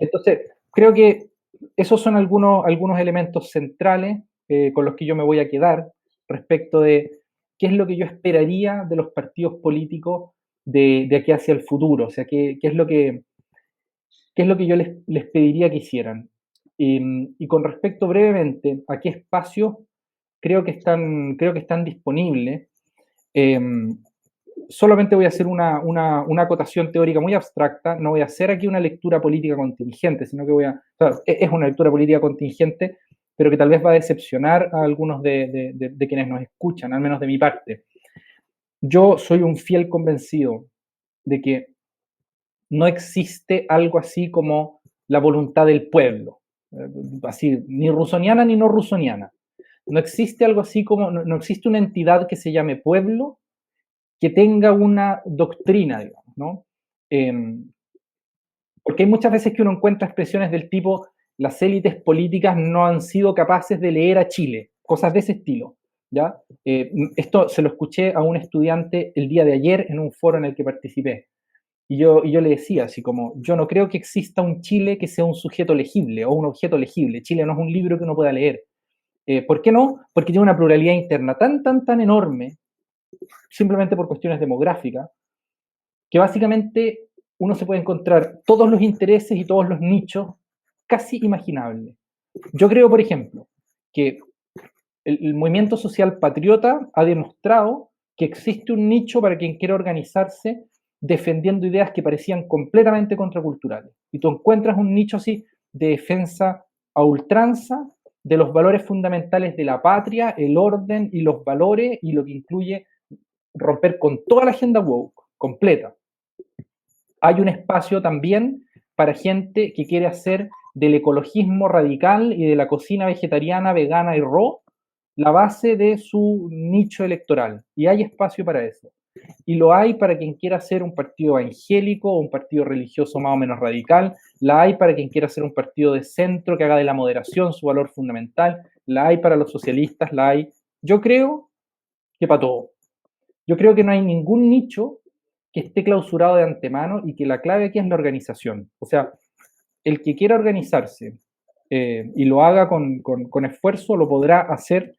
[SPEAKER 2] Entonces, creo que esos son algunos elementos centrales con los que yo me voy a quedar respecto de qué es lo que yo esperaría de los partidos políticos de aquí hacia el futuro. O sea, qué es lo que yo les pediría que hicieran. Y con respecto brevemente a qué espacios creo que están disponibles, solamente voy a hacer una acotación teórica muy abstracta. No voy a hacer aquí una lectura política contingente, sino que es una lectura política contingente, pero que tal vez va a decepcionar a algunos de quienes nos escuchan, al menos de mi parte. Yo soy un fiel convencido de que no existe algo así como la voluntad del pueblo, así, ni rusoniana ni no rusoniana. No existe algo así como, no existe una entidad que se llame pueblo que tenga una doctrina, digamos, ¿no? Porque hay muchas veces que uno encuentra expresiones del tipo, las élites políticas no han sido capaces de leer a Chile, cosas de ese estilo, ¿ya? Esto se lo escuché a un estudiante el día de ayer en un foro en el que participé. Y yo le decía, así como, yo no creo que exista un Chile que sea un sujeto legible o un objeto legible. Chile no es un libro que uno pueda leer. ¿Por qué no? Porque tiene una pluralidad interna tan enorme, simplemente por cuestiones demográficas, que básicamente uno se puede encontrar todos los intereses y todos los nichos casi imaginable. Yo creo, por ejemplo, que el movimiento social patriota ha demostrado que existe un nicho para quien quiera organizarse defendiendo ideas que parecían completamente contraculturales. Y tú encuentras un nicho así de defensa a ultranza de los valores fundamentales de la patria, el orden y los valores, y lo que incluye romper con toda la agenda woke, completa. Hay un espacio también para gente que quiere hacer del ecologismo radical y de la cocina vegetariana, vegana y raw la base de su nicho electoral. Y hay espacio para eso. Y lo hay para quien quiera hacer un partido evangélico o un partido religioso más o menos radical. La hay para quien quiera hacer un partido de centro que haga de la moderación su valor fundamental. La hay para los socialistas, la hay. Yo creo que para todo. Yo creo que no hay ningún nicho que esté clausurado de antemano y que la clave aquí es la organización. O sea, el que quiera organizarse y lo haga con esfuerzo lo podrá hacer.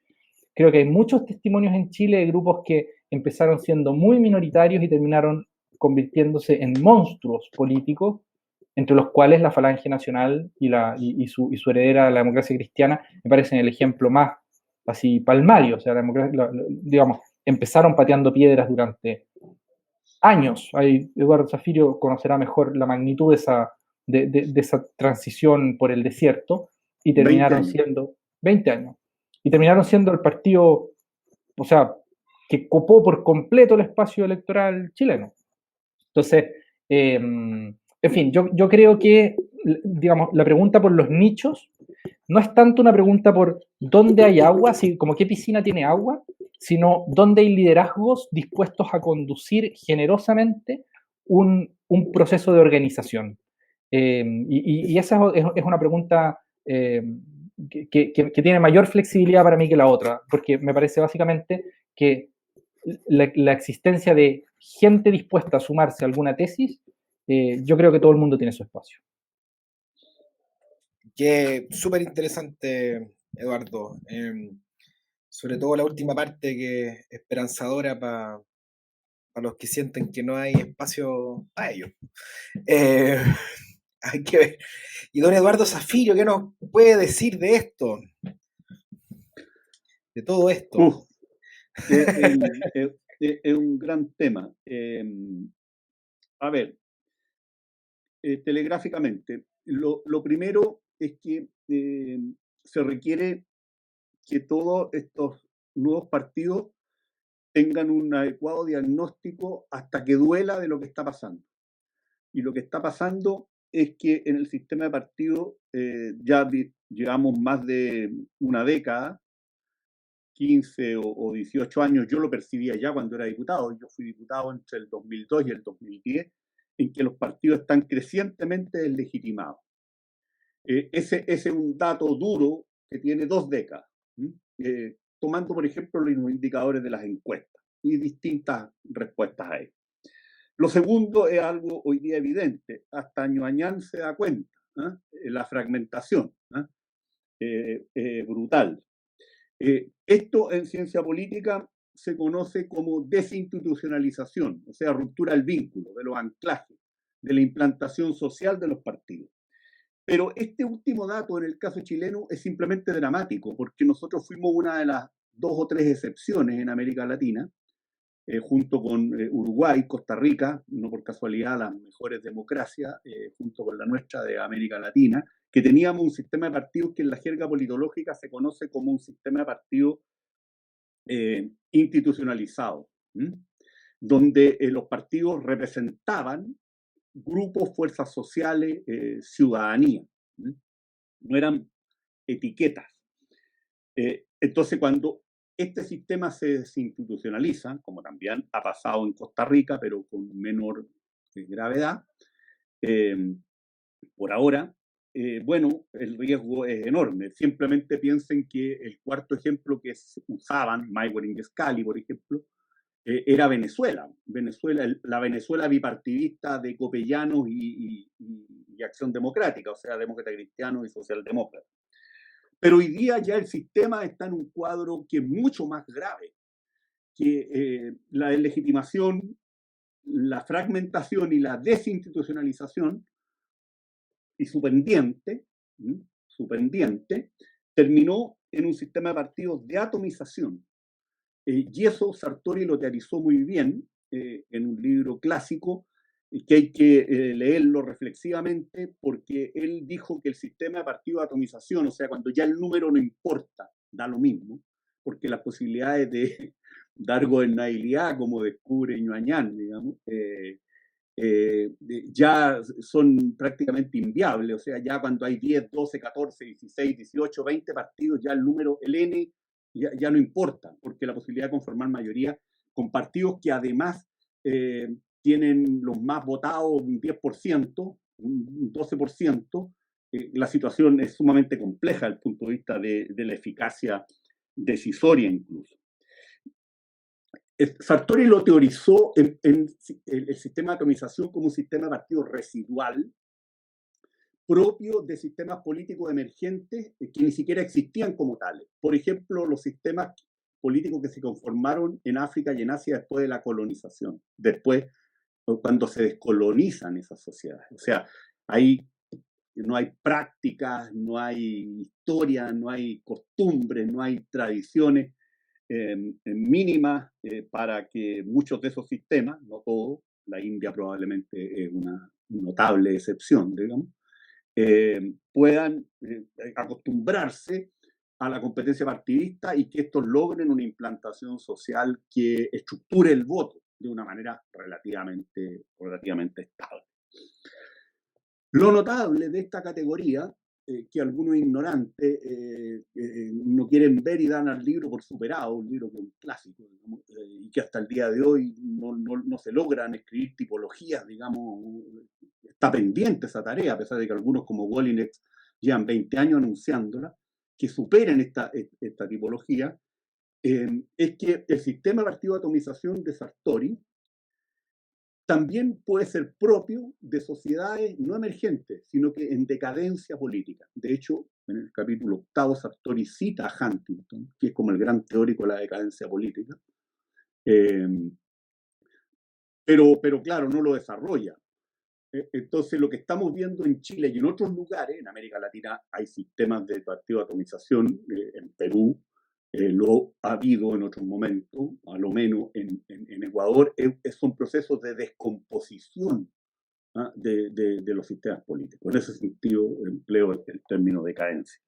[SPEAKER 2] Creo que hay muchos testimonios en Chile de grupos que empezaron siendo muy minoritarios y terminaron convirtiéndose en monstruos políticos, entre los cuales la Falange Nacional y su heredera, la democracia cristiana, me parecen el ejemplo más así palmario. O sea, digamos, empezaron pateando piedras durante años. Ahí Eduardo Zafirio conocerá mejor la magnitud de esa transición por el desierto, y
[SPEAKER 3] 20
[SPEAKER 2] terminaron
[SPEAKER 3] años.
[SPEAKER 2] siendo 20 años. Y terminaron siendo el partido, o sea, que copó por completo el espacio electoral chileno. Entonces, en fin, yo creo que, digamos, la pregunta por los nichos no es tanto una pregunta por dónde hay agua, así como qué piscina tiene agua, sino dónde hay liderazgos dispuestos a conducir generosamente un proceso de organización. Y esa es una pregunta que tiene mayor flexibilidad para mí que la otra, porque me parece básicamente que la existencia de gente dispuesta a sumarse a alguna tesis, yo creo que todo el mundo tiene su espacio.
[SPEAKER 1] Que súper interesante, Eduardo. Sobre todo la última parte, que es esperanzadora para los que sienten que no hay espacio para ellos. Eh, hay que ver. Y don Eduardo Zafirio, ¿qué nos puede decir de esto? De todo esto.
[SPEAKER 3] Es un gran tema. A ver, telegráficamente, lo primero es que se requiere que todos estos nuevos partidos tengan un adecuado diagnóstico hasta que duela de lo que está pasando. Y lo que está pasando es que en el sistema de partidos ya llevamos más de una década, 15 o 18 años. Yo lo percibía ya cuando era diputado. Yo fui diputado entre el 2002 y el 2010, en que los partidos están crecientemente deslegitimados. Ese es un dato duro que tiene 2 décadas, tomando, por ejemplo, los indicadores de las encuestas y distintas respuestas a ello. Lo segundo es algo hoy día evidente, hasta Añoañán se da cuenta, la fragmentación brutal. Esto en ciencia política se conoce como desinstitucionalización, o sea, ruptura del vínculo, de los anclajes, de la implantación social de los partidos. Pero este último dato en el caso chileno es simplemente dramático, porque nosotros fuimos una de las 2 o 3 excepciones en América Latina, junto con Uruguay, Costa Rica, no por casualidad las mejores democracias, junto con la nuestra de América Latina, que teníamos un sistema de partidos que en la jerga politológica se conoce como un sistema de partidos institucionalizado, donde los partidos representaban grupos, fuerzas sociales, ciudadanía, no eran etiquetas. Entonces, cuando este sistema se desinstitucionaliza, como también ha pasado en Costa Rica, pero con menor gravedad, por ahora, bueno, el riesgo es enorme. Simplemente piensen que el cuarto ejemplo que usaban, Mayweather y Scali, por ejemplo, era Venezuela. La Venezuela bipartidista de copellanos y Acción Democrática, o sea, demócrata cristiano y socialdemócrata. Pero hoy día ya el sistema está en un cuadro que es mucho más grave, que la deslegitimación, la fragmentación y la desinstitucionalización y su pendiente su pendiente, terminó en un sistema de partidos de atomización. Y eso Sartori lo teorizó muy bien en un libro clásico que hay que leerlo reflexivamente, porque él dijo que el sistema de partidos de atomización, o sea, cuando ya el número no importa, da lo mismo, porque las posibilidades de dar gobernabilidad, como descubre Ñuañán, digamos, ya son prácticamente inviables. O sea, ya cuando hay 10, 12, 14, 16, 18, 20 partidos, ya el número, el N, ya no importa, porque la posibilidad de conformar mayoría con partidos que además tienen los más votados un 10%, un 12%, la situación es sumamente compleja desde el punto de vista de la eficacia decisoria incluso. Sartori lo teorizó en el sistema de atomización como un sistema de partidos residual propio de sistemas políticos emergentes que ni siquiera existían como tales. Por ejemplo, los sistemas políticos que se conformaron en África y en Asia después de la colonización, después cuando se descolonizan esas sociedades. O sea, ahí no hay prácticas, no hay historia, no hay costumbres, no hay tradiciones mínimas para que muchos de esos sistemas, no todos, la India probablemente es una notable excepción, digamos, puedan acostumbrarse a la competencia partidista y que estos logren una implantación social que estructure el voto de una manera relativamente estable. Lo notable de esta categoría, que algunos ignorantes no quieren ver y dan al libro por superado, un libro que es un clásico, digamos, y que hasta el día de hoy no se logran escribir tipologías, digamos, está pendiente esa tarea, a pesar de que algunos como Wolinex llevan 20 años anunciándola, que superen esta tipología, es que el sistema de partido de atomización de Sartori también puede ser propio de sociedades no emergentes, sino que en decadencia política. De hecho, en el capítulo 8, Sartori cita a Huntington, que es como el gran teórico de la decadencia política, pero claro, no lo desarrolla. Entonces, lo que estamos viendo en Chile y en otros lugares, en América Latina hay sistemas de partido de atomización, en Perú, lo ha habido en otros momentos, a lo menos en Ecuador, son procesos de descomposición de los sistemas políticos. En ese sentido, empleo el término decadencia.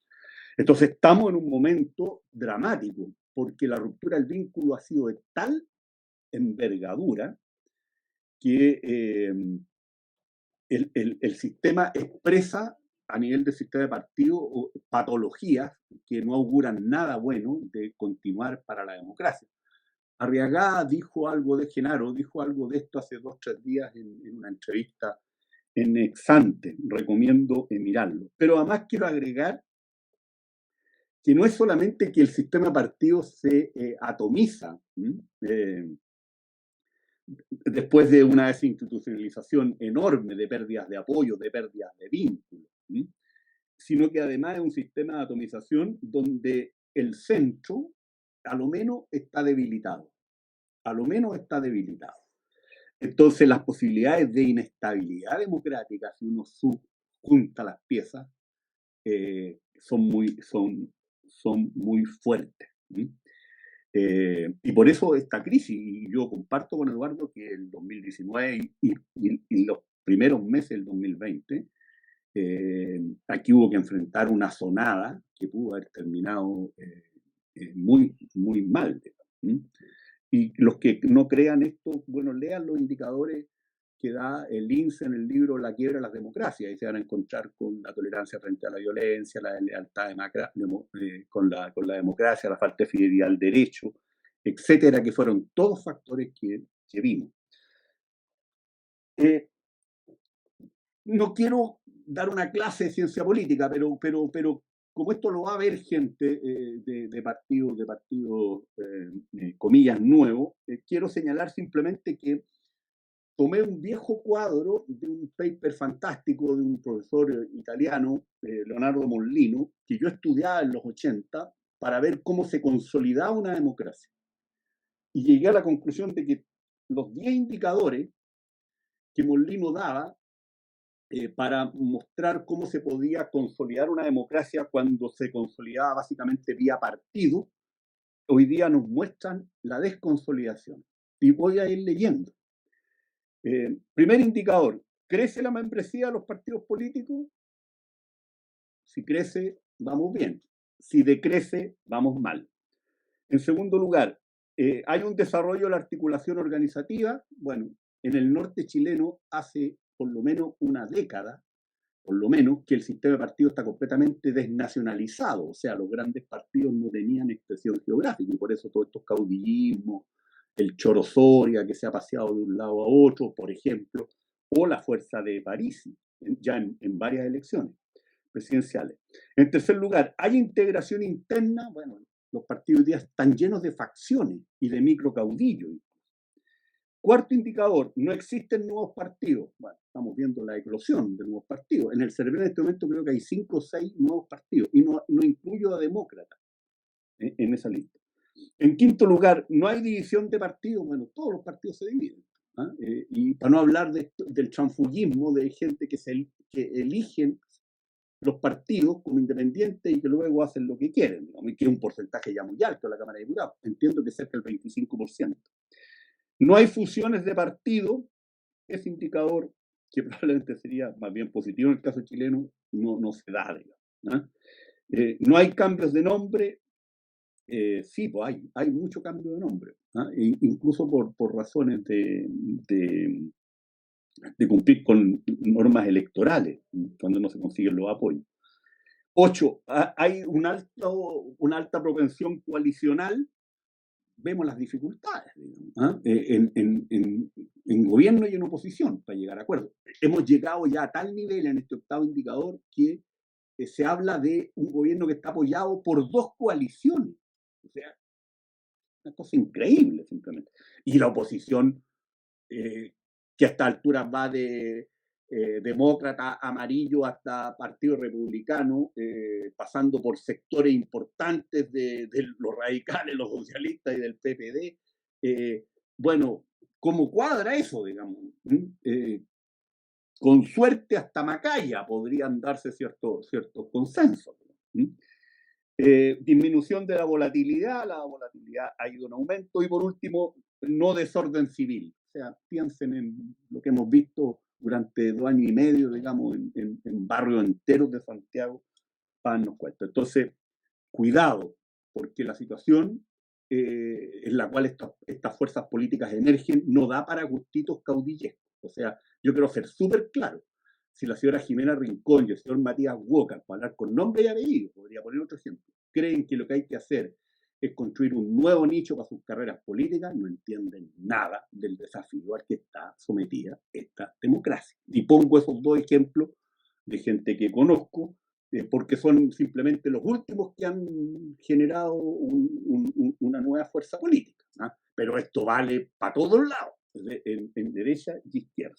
[SPEAKER 3] Entonces, estamos en un momento dramático, porque la ruptura del vínculo ha sido de tal envergadura que el sistema expresa a nivel del sistema de partido patologías que no auguran nada bueno de continuar para la democracia. Arriagada dijo algo de Genaro, dijo algo de esto hace 2 o 3 días en una entrevista en Exante, recomiendo mirarlo. Pero además quiero agregar que no es solamente que el sistema de partido se atomiza, después de una desinstitucionalización enorme de pérdidas de apoyo, de pérdidas de vínculos, sino que además es un sistema de atomización donde el centro a lo menos está debilitado. A lo menos está debilitado. Entonces las posibilidades de inestabilidad democrática, si uno junta las piezas, son muy fuertes. Y por eso esta crisis, y yo comparto con Eduardo que el 2019 y los primeros meses del 2020, aquí hubo que enfrentar una sonada que pudo haber terminado muy mal. Y los que no crean esto, bueno, lean los indicadores que da el INSE en el libro La quiebra de las democracias, y se van a encontrar con la tolerancia frente a la violencia, la lealtad con la democracia, la falta de fidelidad al derecho, etcétera, que fueron todos factores que vimos. No quiero dar una clase de ciencia política, pero como esto lo va a ver gente de partidos, comillas, nuevos, quiero señalar simplemente que tomé un viejo cuadro de un paper fantástico de un profesor italiano, Leonardo Mollino, que yo estudiaba en los 80 para ver cómo se consolidaba una democracia. Y llegué a la conclusión de que los 10 indicadores que Mollino daba para mostrar cómo se podía consolidar una democracia cuando se consolidaba básicamente vía partido. Hoy día nos muestran la desconsolidación. Y voy a ir leyendo. Primer indicador, ¿crece la membresía de los partidos políticos? Si crece, vamos bien. Si decrece, vamos mal. En segundo lugar, ¿hay un desarrollo de la articulación organizativa? Bueno, en el norte chileno hace por lo menos una década, por lo menos, que el sistema de partidos está completamente desnacionalizado. O sea, los grandes partidos no tenían expresión geográfica y por eso todos estos caudillismos, el Choro Soria que se ha paseado de un lado a otro, por ejemplo, o la Fuerza de París, ya en varias elecciones presidenciales. En tercer lugar, ¿hay integración interna? Bueno, los partidos hoy día están llenos de facciones y de microcaudillos. Cuarto indicador, no existen nuevos partidos. Bueno, estamos viendo la eclosión de nuevos partidos. En el CERVEL en este momento creo que hay 5 o 6 nuevos partidos y no incluyo a demócratas en esa lista. En quinto lugar, no hay división de partidos. Bueno, todos los partidos se dividen. Y para no hablar del transfugismo de gente que eligen los partidos como independientes y que luego hacen lo que quieren, digamos, y que es un porcentaje ya muy alto en la Cámara de Diputados. Entiendo que cerca del 25%. No hay fusiones de partido, ese indicador, que probablemente sería más bien positivo en el caso chileno, no se da, digamos, ¿no? No hay cambios de nombre, sí, pues hay mucho cambio de nombre, ¿no? Incluso por razones de cumplir con normas electorales, cuando no se consiguen los apoyos. 8, hay una alta propensión coalicional. Vemos las dificultades, digamos, en gobierno y en oposición para llegar a acuerdos. Hemos llegado ya a tal nivel en este octavo indicador que se habla de un gobierno que está apoyado por 2 coaliciones. O sea, una cosa increíble simplemente. Y la oposición, que a esta altura va de demócrata, amarillo, hasta partido republicano, pasando por sectores importantes de los radicales, los socialistas y del PPD. Bueno, ¿cómo cuadra eso, digamos? Con suerte hasta Macaya podrían darse ciertos consensos. Disminución de la volatilidad ha ido en aumento y por último, no desorden civil. O sea, piensen en lo que hemos visto durante 2 años y medio, digamos, en barrios enteros de Santiago, para darnos cuenta. Entonces, cuidado, porque la situación en la cual estas fuerzas políticas emergen no da para gustitos caudillescos. O sea, yo quiero ser súper claro. Si la señora Jimena Rincón y el señor Matías Walker, para hablar con nombre y apellido, podría poner otro ejemplo, creen que lo que hay que hacer es construir un nuevo nicho para sus carreras políticas, no entienden nada del desafío al que está sometida esta democracia. Y pongo esos 2 ejemplos de gente que conozco, porque son simplemente los últimos que han generado una nueva fuerza política, ¿no? Pero esto vale para todos lados, en derecha y izquierda.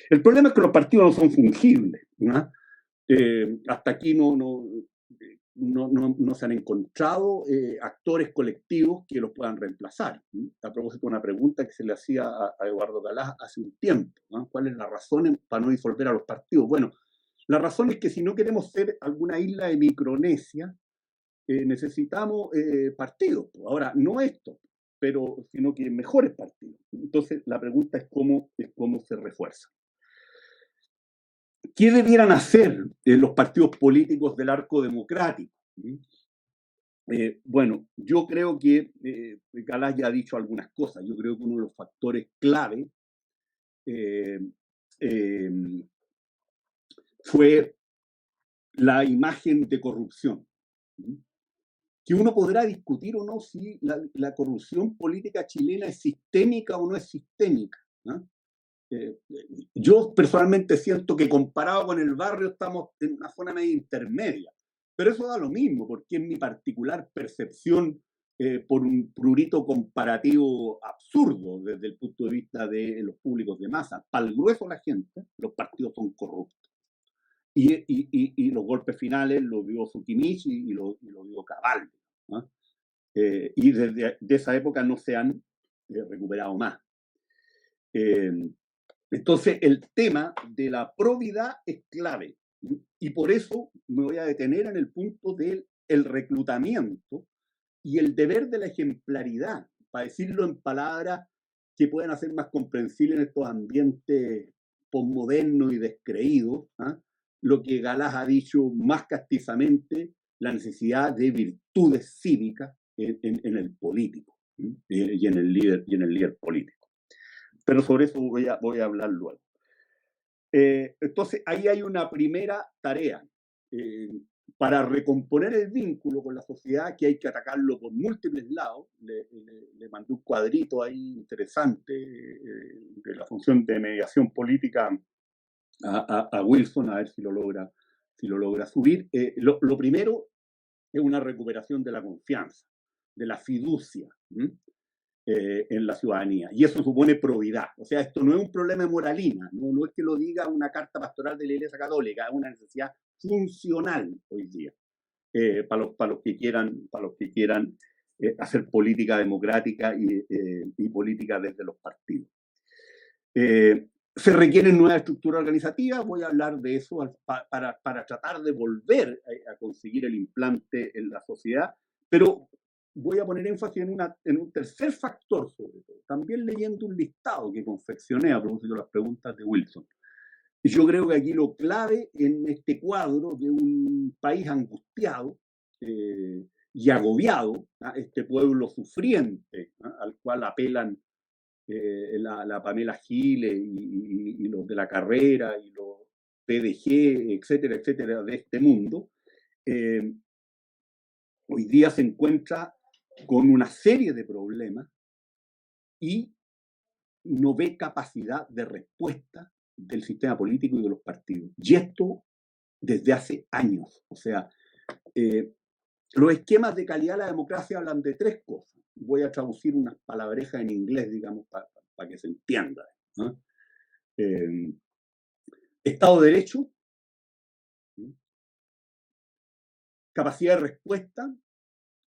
[SPEAKER 3] El problema es que los partidos no son fungibles, ¿no? Hasta aquí no se han encontrado actores colectivos que los puedan reemplazar. A propósito de una pregunta que se le hacía a Eduardo Galás hace un tiempo, ¿no? ¿Cuál es la razón para no disolver a los partidos? Bueno, la razón es que si no queremos ser alguna isla de Micronesia, necesitamos partidos. Ahora, no esto, sino que mejores partidos. Entonces, la pregunta es cómo se refuerza. ¿Qué debieran hacer los partidos políticos del arco democrático? Bueno, yo creo que Galás ya ha dicho algunas cosas. Yo creo que uno de los factores clave fue la imagen de corrupción. Que uno podrá discutir o no si la corrupción política chilena es sistémica o no es sistémica, ¿no? Yo personalmente siento que comparado con el barrio estamos en una zona media intermedia, pero eso da lo mismo, porque es mi particular percepción por un prurito comparativo absurdo desde el punto de vista de los públicos de masa. Para el grueso de la gente, los partidos son corruptos. Y los golpes finales los vio Sukimichi y lo vio Caballo, ¿no? Y desde esa época no se han recuperado más. Entonces, el tema de la probidad es clave. Y por eso me voy a detener en el punto del reclutamiento y el deber de la ejemplaridad, para decirlo en palabras que puedan hacer más comprensible en estos ambientes posmodernos y descreídos, ¿ah? Lo que Galás ha dicho más castizamente, la necesidad de virtudes cívicas en el político, y en el líder político. Pero sobre eso voy a hablar luego. Entonces, ahí hay una primera tarea para recomponer el vínculo con la sociedad, que hay que atacarlo por múltiples lados. Le mandé un cuadrito ahí interesante de la función de mediación política a Wilson, a ver si lo logra subir. Lo primero es una recuperación de la confianza, de la fiducia en la ciudadanía. Y eso supone probidad. O sea, esto no es un problema de moralina, no es que lo diga una carta pastoral de la Iglesia Católica, es una necesidad funcional hoy día para los que quieran hacer política democrática y política desde los partidos. Se requieren nuevas estructuras organizativas, voy a hablar de eso para tratar de volver a conseguir el implante en la sociedad, pero voy a poner énfasis en un tercer factor, sobre todo, también leyendo un listado que confeccioné a propósito de las preguntas de Wilson. Yo creo que aquí lo clave en este cuadro de un país angustiado y agobiado, este pueblo sufriente, al cual apelan la Pamela Giles y los de la carrera y los PDG, etcétera, de este mundo, hoy día se encuentra con una serie de problemas y no ve capacidad de respuesta del sistema político y de los partidos. Y esto desde hace años. O sea, los esquemas de calidad de la democracia hablan de tres cosas. Voy a traducir unas palabrejas en inglés, digamos, para que se entienda, ¿no? Estado de Derecho, capacidad de respuesta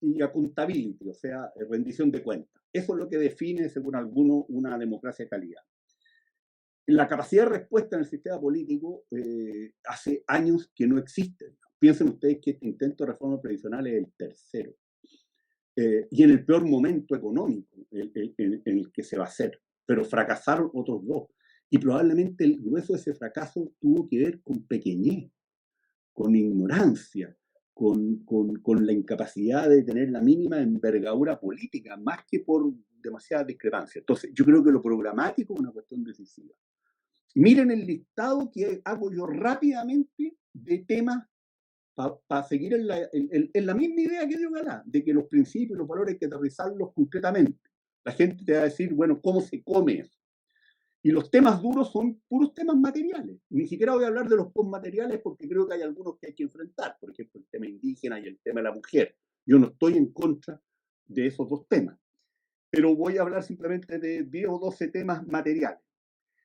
[SPEAKER 3] y accountability, o sea, rendición de cuentas. Eso es lo que define, según algunos, una democracia de calidad. La capacidad de respuesta en el sistema político hace años que no existe. Piensen ustedes que este intento de reforma previsional es el tercero. Y en el peor momento económico en el que se va a hacer. Pero fracasaron otros dos. Y probablemente el grueso de ese fracaso tuvo que ver con pequeñez, con ignorancia, con la incapacidad de tener la mínima envergadura política, más que por demasiada discrepancia. Entonces, yo creo que lo programático es una cuestión decisiva. Miren el listado que hago yo rápidamente de temas para seguir en la misma idea que dio Galá, de que los principios y los valores hay que aterrizarlos concretamente. La gente te va a decir, bueno, ¿cómo se come eso? Y los temas duros son puros temas materiales. Ni siquiera voy a hablar de los postmateriales porque creo que hay algunos que hay que enfrentar. Por ejemplo, el tema indígena y el tema de la mujer. Yo no estoy en contra de esos dos temas. Pero voy a hablar simplemente de 10 o 12 temas materiales.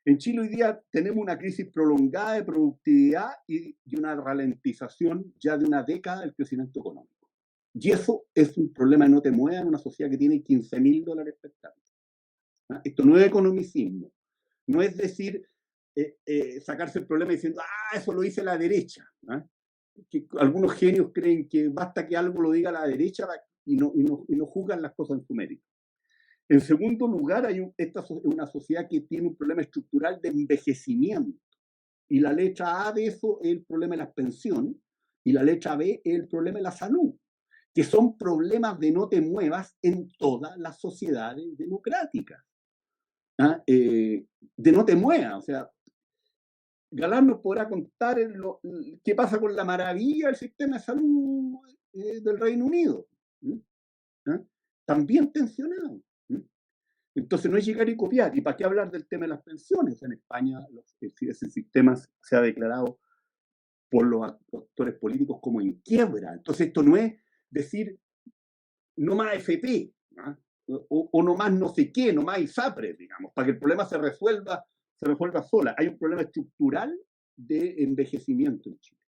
[SPEAKER 3] En Chile hoy día tenemos una crisis prolongada de productividad y una ralentización ya de una década del crecimiento económico. Y eso es un problema de no te muevas en una sociedad que tiene $15.000 expectantes. Esto no es economicismo. No es decir, sacarse el problema diciendo, eso lo dice la derecha. Que algunos genios creen que basta que algo lo diga la derecha y no juzgan las cosas en su mérito. En segundo lugar, esta es una sociedad que tiene un problema estructural de envejecimiento. Y la letra A de eso es el problema de las pensiones y la letra B es el problema de la salud, que son problemas de no te muevas en todas las sociedades democráticas. De no te muevas. O sea, Galán nos podrá contar qué pasa con la maravilla del sistema de salud del Reino Unido. También tensionado. Entonces no es llegar y copiar. ¿Y para qué hablar del tema de las pensiones? En España ese sistema se ha declarado por los actores políticos como en quiebra. Entonces esto no es decir no más FP, o no más no sé qué, no más ISAPRE, digamos, para que el problema se resuelva sola. Hay un problema estructural de envejecimiento en Chile.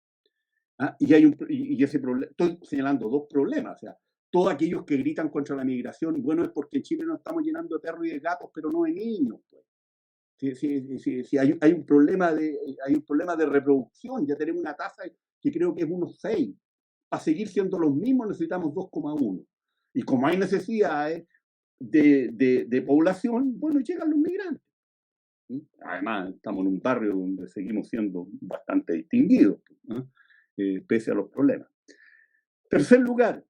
[SPEAKER 3] Y ese problema, estoy señalando dos problemas, o sea, todos aquellos que gritan contra la migración, bueno, es porque en Chile nos estamos llenando de perros y de gatos, pero no de niños, pues. Si hay un problema de reproducción, ya tenemos una tasa que creo que es 1,6. Para seguir siendo los mismos necesitamos 2,1. Y como hay necesidades de población, bueno, llegan los migrantes. Además, estamos en un barrio donde seguimos siendo bastante distinguidos, ¿no? Pese a los problemas. Tercer lugar,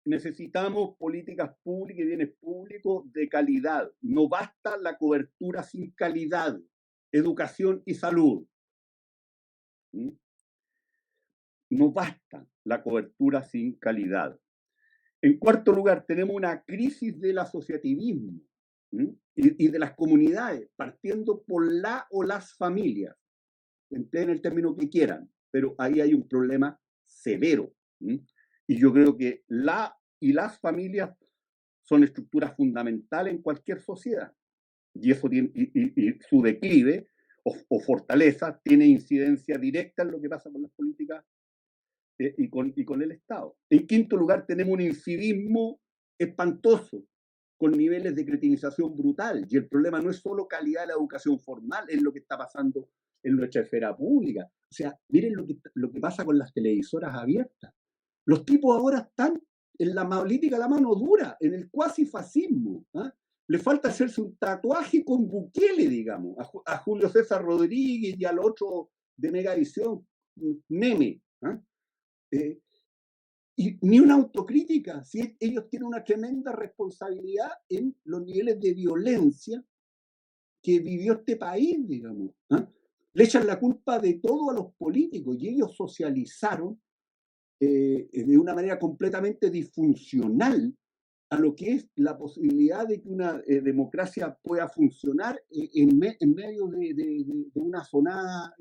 [SPEAKER 3] necesitamos políticas públicas y bienes públicos de calidad. No basta la cobertura sin calidad, educación y salud. No basta la cobertura sin calidad. En cuarto lugar, tenemos una crisis del asociativismo y de las comunidades, partiendo por la o las familias. Empleen el término que quieran, pero ahí hay un problema severo. Y yo creo que la y las familias son estructuras fundamentales en cualquier sociedad. Y eso tiene, y su declive o fortaleza tiene incidencia directa en lo que pasa con las políticas y con el Estado. En quinto lugar, tenemos un incivismo espantoso, con niveles de cretinización brutal. Y el problema no es solo calidad de la educación formal, es lo que está pasando en nuestra esfera pública. O sea, miren lo que pasa con las televisoras abiertas. Los tipos ahora están en la política la mano dura, en el cuasi fascismo. Le falta hacerse un tatuaje con Bukele, digamos, a Julio César Rodríguez y al otro de Megavisión, Meme. Y ni una autocrítica, si ellos tienen una tremenda responsabilidad en los niveles de violencia que vivió este país, digamos. Le echan la culpa de todo a los políticos y ellos socializaron de una manera completamente disfuncional a lo que es la posibilidad de que una democracia pueda funcionar en medio de una zonada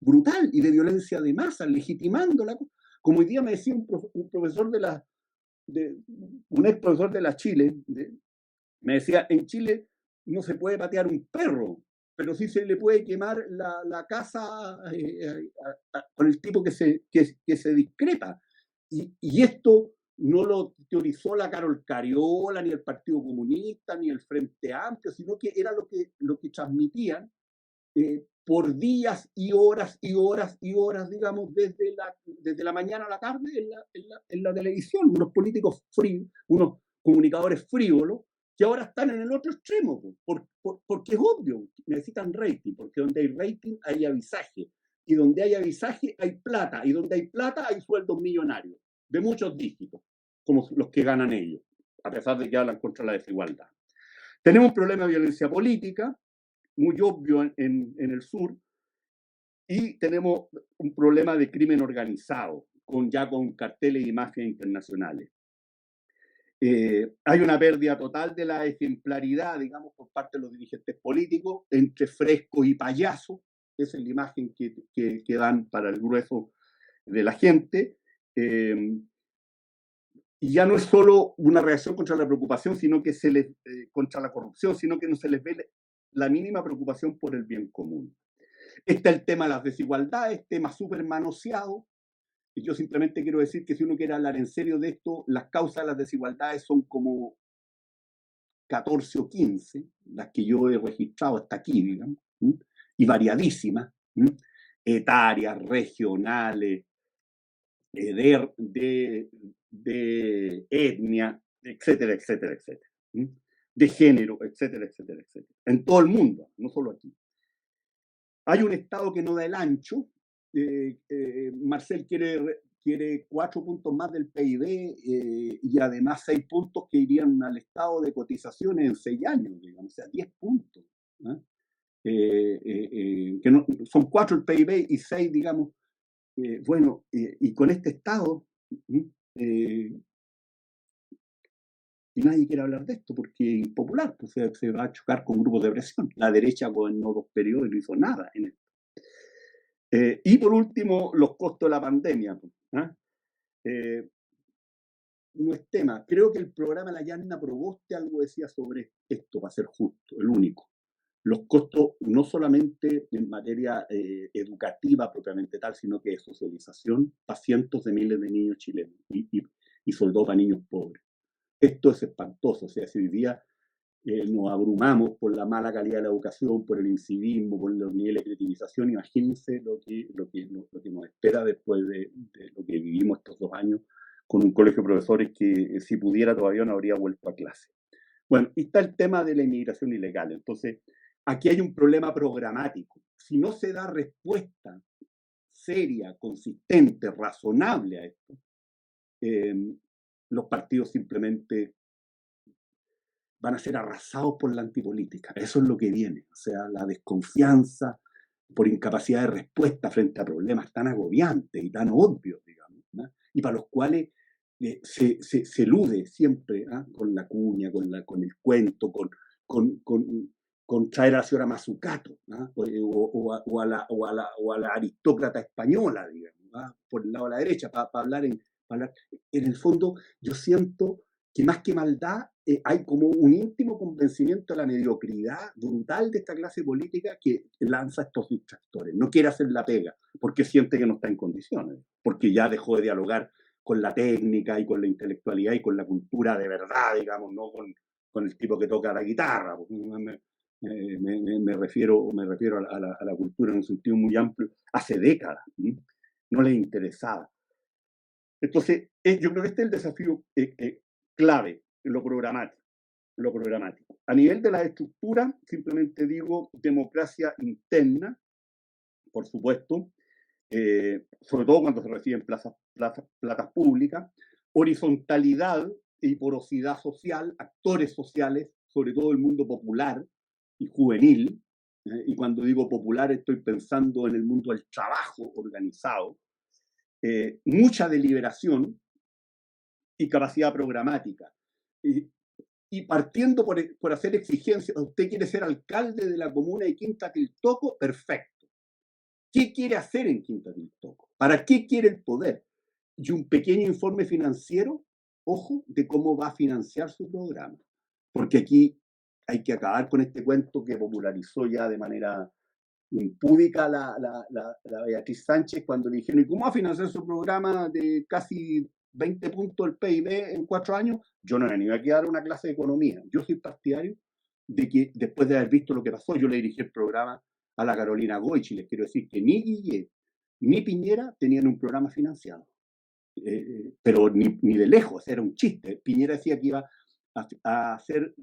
[SPEAKER 3] brutal y de violencia de masa, legitimándola. Como hoy día me decía un profesor un ex profesor de la Chile, me decía, en Chile no se puede patear un perro, pero sí se le puede quemar la casa con el tipo que se discrepa. Y esto no lo teorizó la Carol Cariola, ni el Partido Comunista, ni el Frente Amplio, sino que era lo que transmitían por días y horas y horas y horas, digamos, desde la mañana a la tarde en la televisión. Unos políticos fríos, unos comunicadores frívolos, que ahora están en el otro extremo, porque es obvio, necesitan rating, porque donde hay rating hay avisaje, y donde hay avisaje hay plata, y donde hay plata hay sueldos millonarios, de muchos dígitos, como los que ganan ellos, a pesar de que hablan contra la desigualdad. Tenemos un problema de violencia política, muy obvio en el sur, y tenemos un problema de crimen organizado, ya con carteles y mafias internacionales. Hay una pérdida total de la ejemplaridad, digamos, por parte de los dirigentes políticos, entre frescos y payasos. Esa es la imagen que dan para el grueso de la gente. Y ya no es solo una reacción contra la preocupación, sino que contra la corrupción, sino que no se les ve la mínima preocupación por el bien común. Está el tema de las desigualdades, tema súper manoseado. Y yo simplemente quiero decir que si uno quiere hablar en serio de esto, las causas de las desigualdades son como 14 o 15, las que yo he registrado hasta aquí, digamos, y variadísimas, etarias, regionales, de etnia, etcétera, etcétera, etcétera, de género, etcétera, etcétera, etcétera, en todo el mundo, no solo aquí. Hay un Estado que no da el ancho. Marcel quiere 4 puntos más del PIB y además 6 puntos que irían al Estado de cotizaciones en 6 años, digamos, o sea, 10 puntos. Que no, son 4 el PIB y 6, digamos. Bueno, y con este Estado, y nadie quiere hablar de esto porque es impopular, pues se va a chocar con grupos de presión. La derecha gobernó 2 periodos y no hizo nada en esto. Y por último, los costos de la pandemia. No es tema. Creo que el programa La Yanna Proboste algo decía sobre esto, para ser justo, el único. Los costos no solamente en materia educativa propiamente tal, sino que de socialización para cientos de miles de niños chilenos y sobre todo para niños pobres. Esto es espantoso. O sea, si hoy día nos abrumamos por la mala calidad de la educación, por el incivismo, por los niveles de cretinización. Imagínense lo que nos espera después de lo que vivimos estos 2 años con un colegio de profesores que si pudiera todavía no habría vuelto a clase. Bueno, y está el tema de la inmigración ilegal. Entonces, aquí hay un problema programático. Si no se da respuesta seria, consistente, razonable a esto, los partidos simplemente van a ser arrasados por la antipolítica. Eso es lo que viene. O sea, la desconfianza por incapacidad de respuesta frente a problemas tan agobiantes y tan obvios, digamos, ¿no? Y para los cuales se elude siempre, ¿no? Con la cuña, con el cuento, con traer a la señora Mazzucato, ¿no? o a la aristócrata española, digamos, ¿no? Por el lado de la derecha, para hablar en el fondo. Yo siento que más que maldad hay como un íntimo convencimiento de la mediocridad brutal de esta clase política que lanza estos distractores. No quiere hacer la pega porque siente que no está en condiciones, porque ya dejó de dialogar con la técnica y con la intelectualidad y con la cultura de verdad, digamos, no con el tipo que toca la guitarra. Me refiero a la cultura en un sentido muy amplio, hace décadas. No le interesaba. Entonces, yo creo que este es el desafío clave en lo programático. A nivel de la estructura, simplemente digo democracia interna, por supuesto, sobre todo cuando se reciben plazas públicas, horizontalidad y porosidad social, actores sociales, sobre todo el mundo popular y juvenil, y cuando digo popular estoy pensando en el mundo del trabajo organizado, mucha deliberación y capacidad programática. Y partiendo por hacer exigencias, usted quiere ser alcalde de la comuna de Quinta Tiltoco, perfecto. ¿Qué quiere hacer en Quinta Tiltoco? ¿Para qué quiere el poder? Y un pequeño informe financiero, ojo, de cómo va a financiar su programa. Porque aquí hay que acabar con este cuento que popularizó ya de manera impúdica la Beatriz Sánchez cuando le dijeron, ¿y cómo va a financiar su programa de casi 20 puntos del PIB en 4 años? Yo no me animé aquí a dar una clase de economía. Yo soy partidario de que después de haber visto lo que pasó, yo le dirigí el programa a la Carolina Goich y les quiero decir que ni Guillet ni Piñera tenían un programa financiado. Pero ni de lejos, era un chiste. Piñera decía que iba a hacer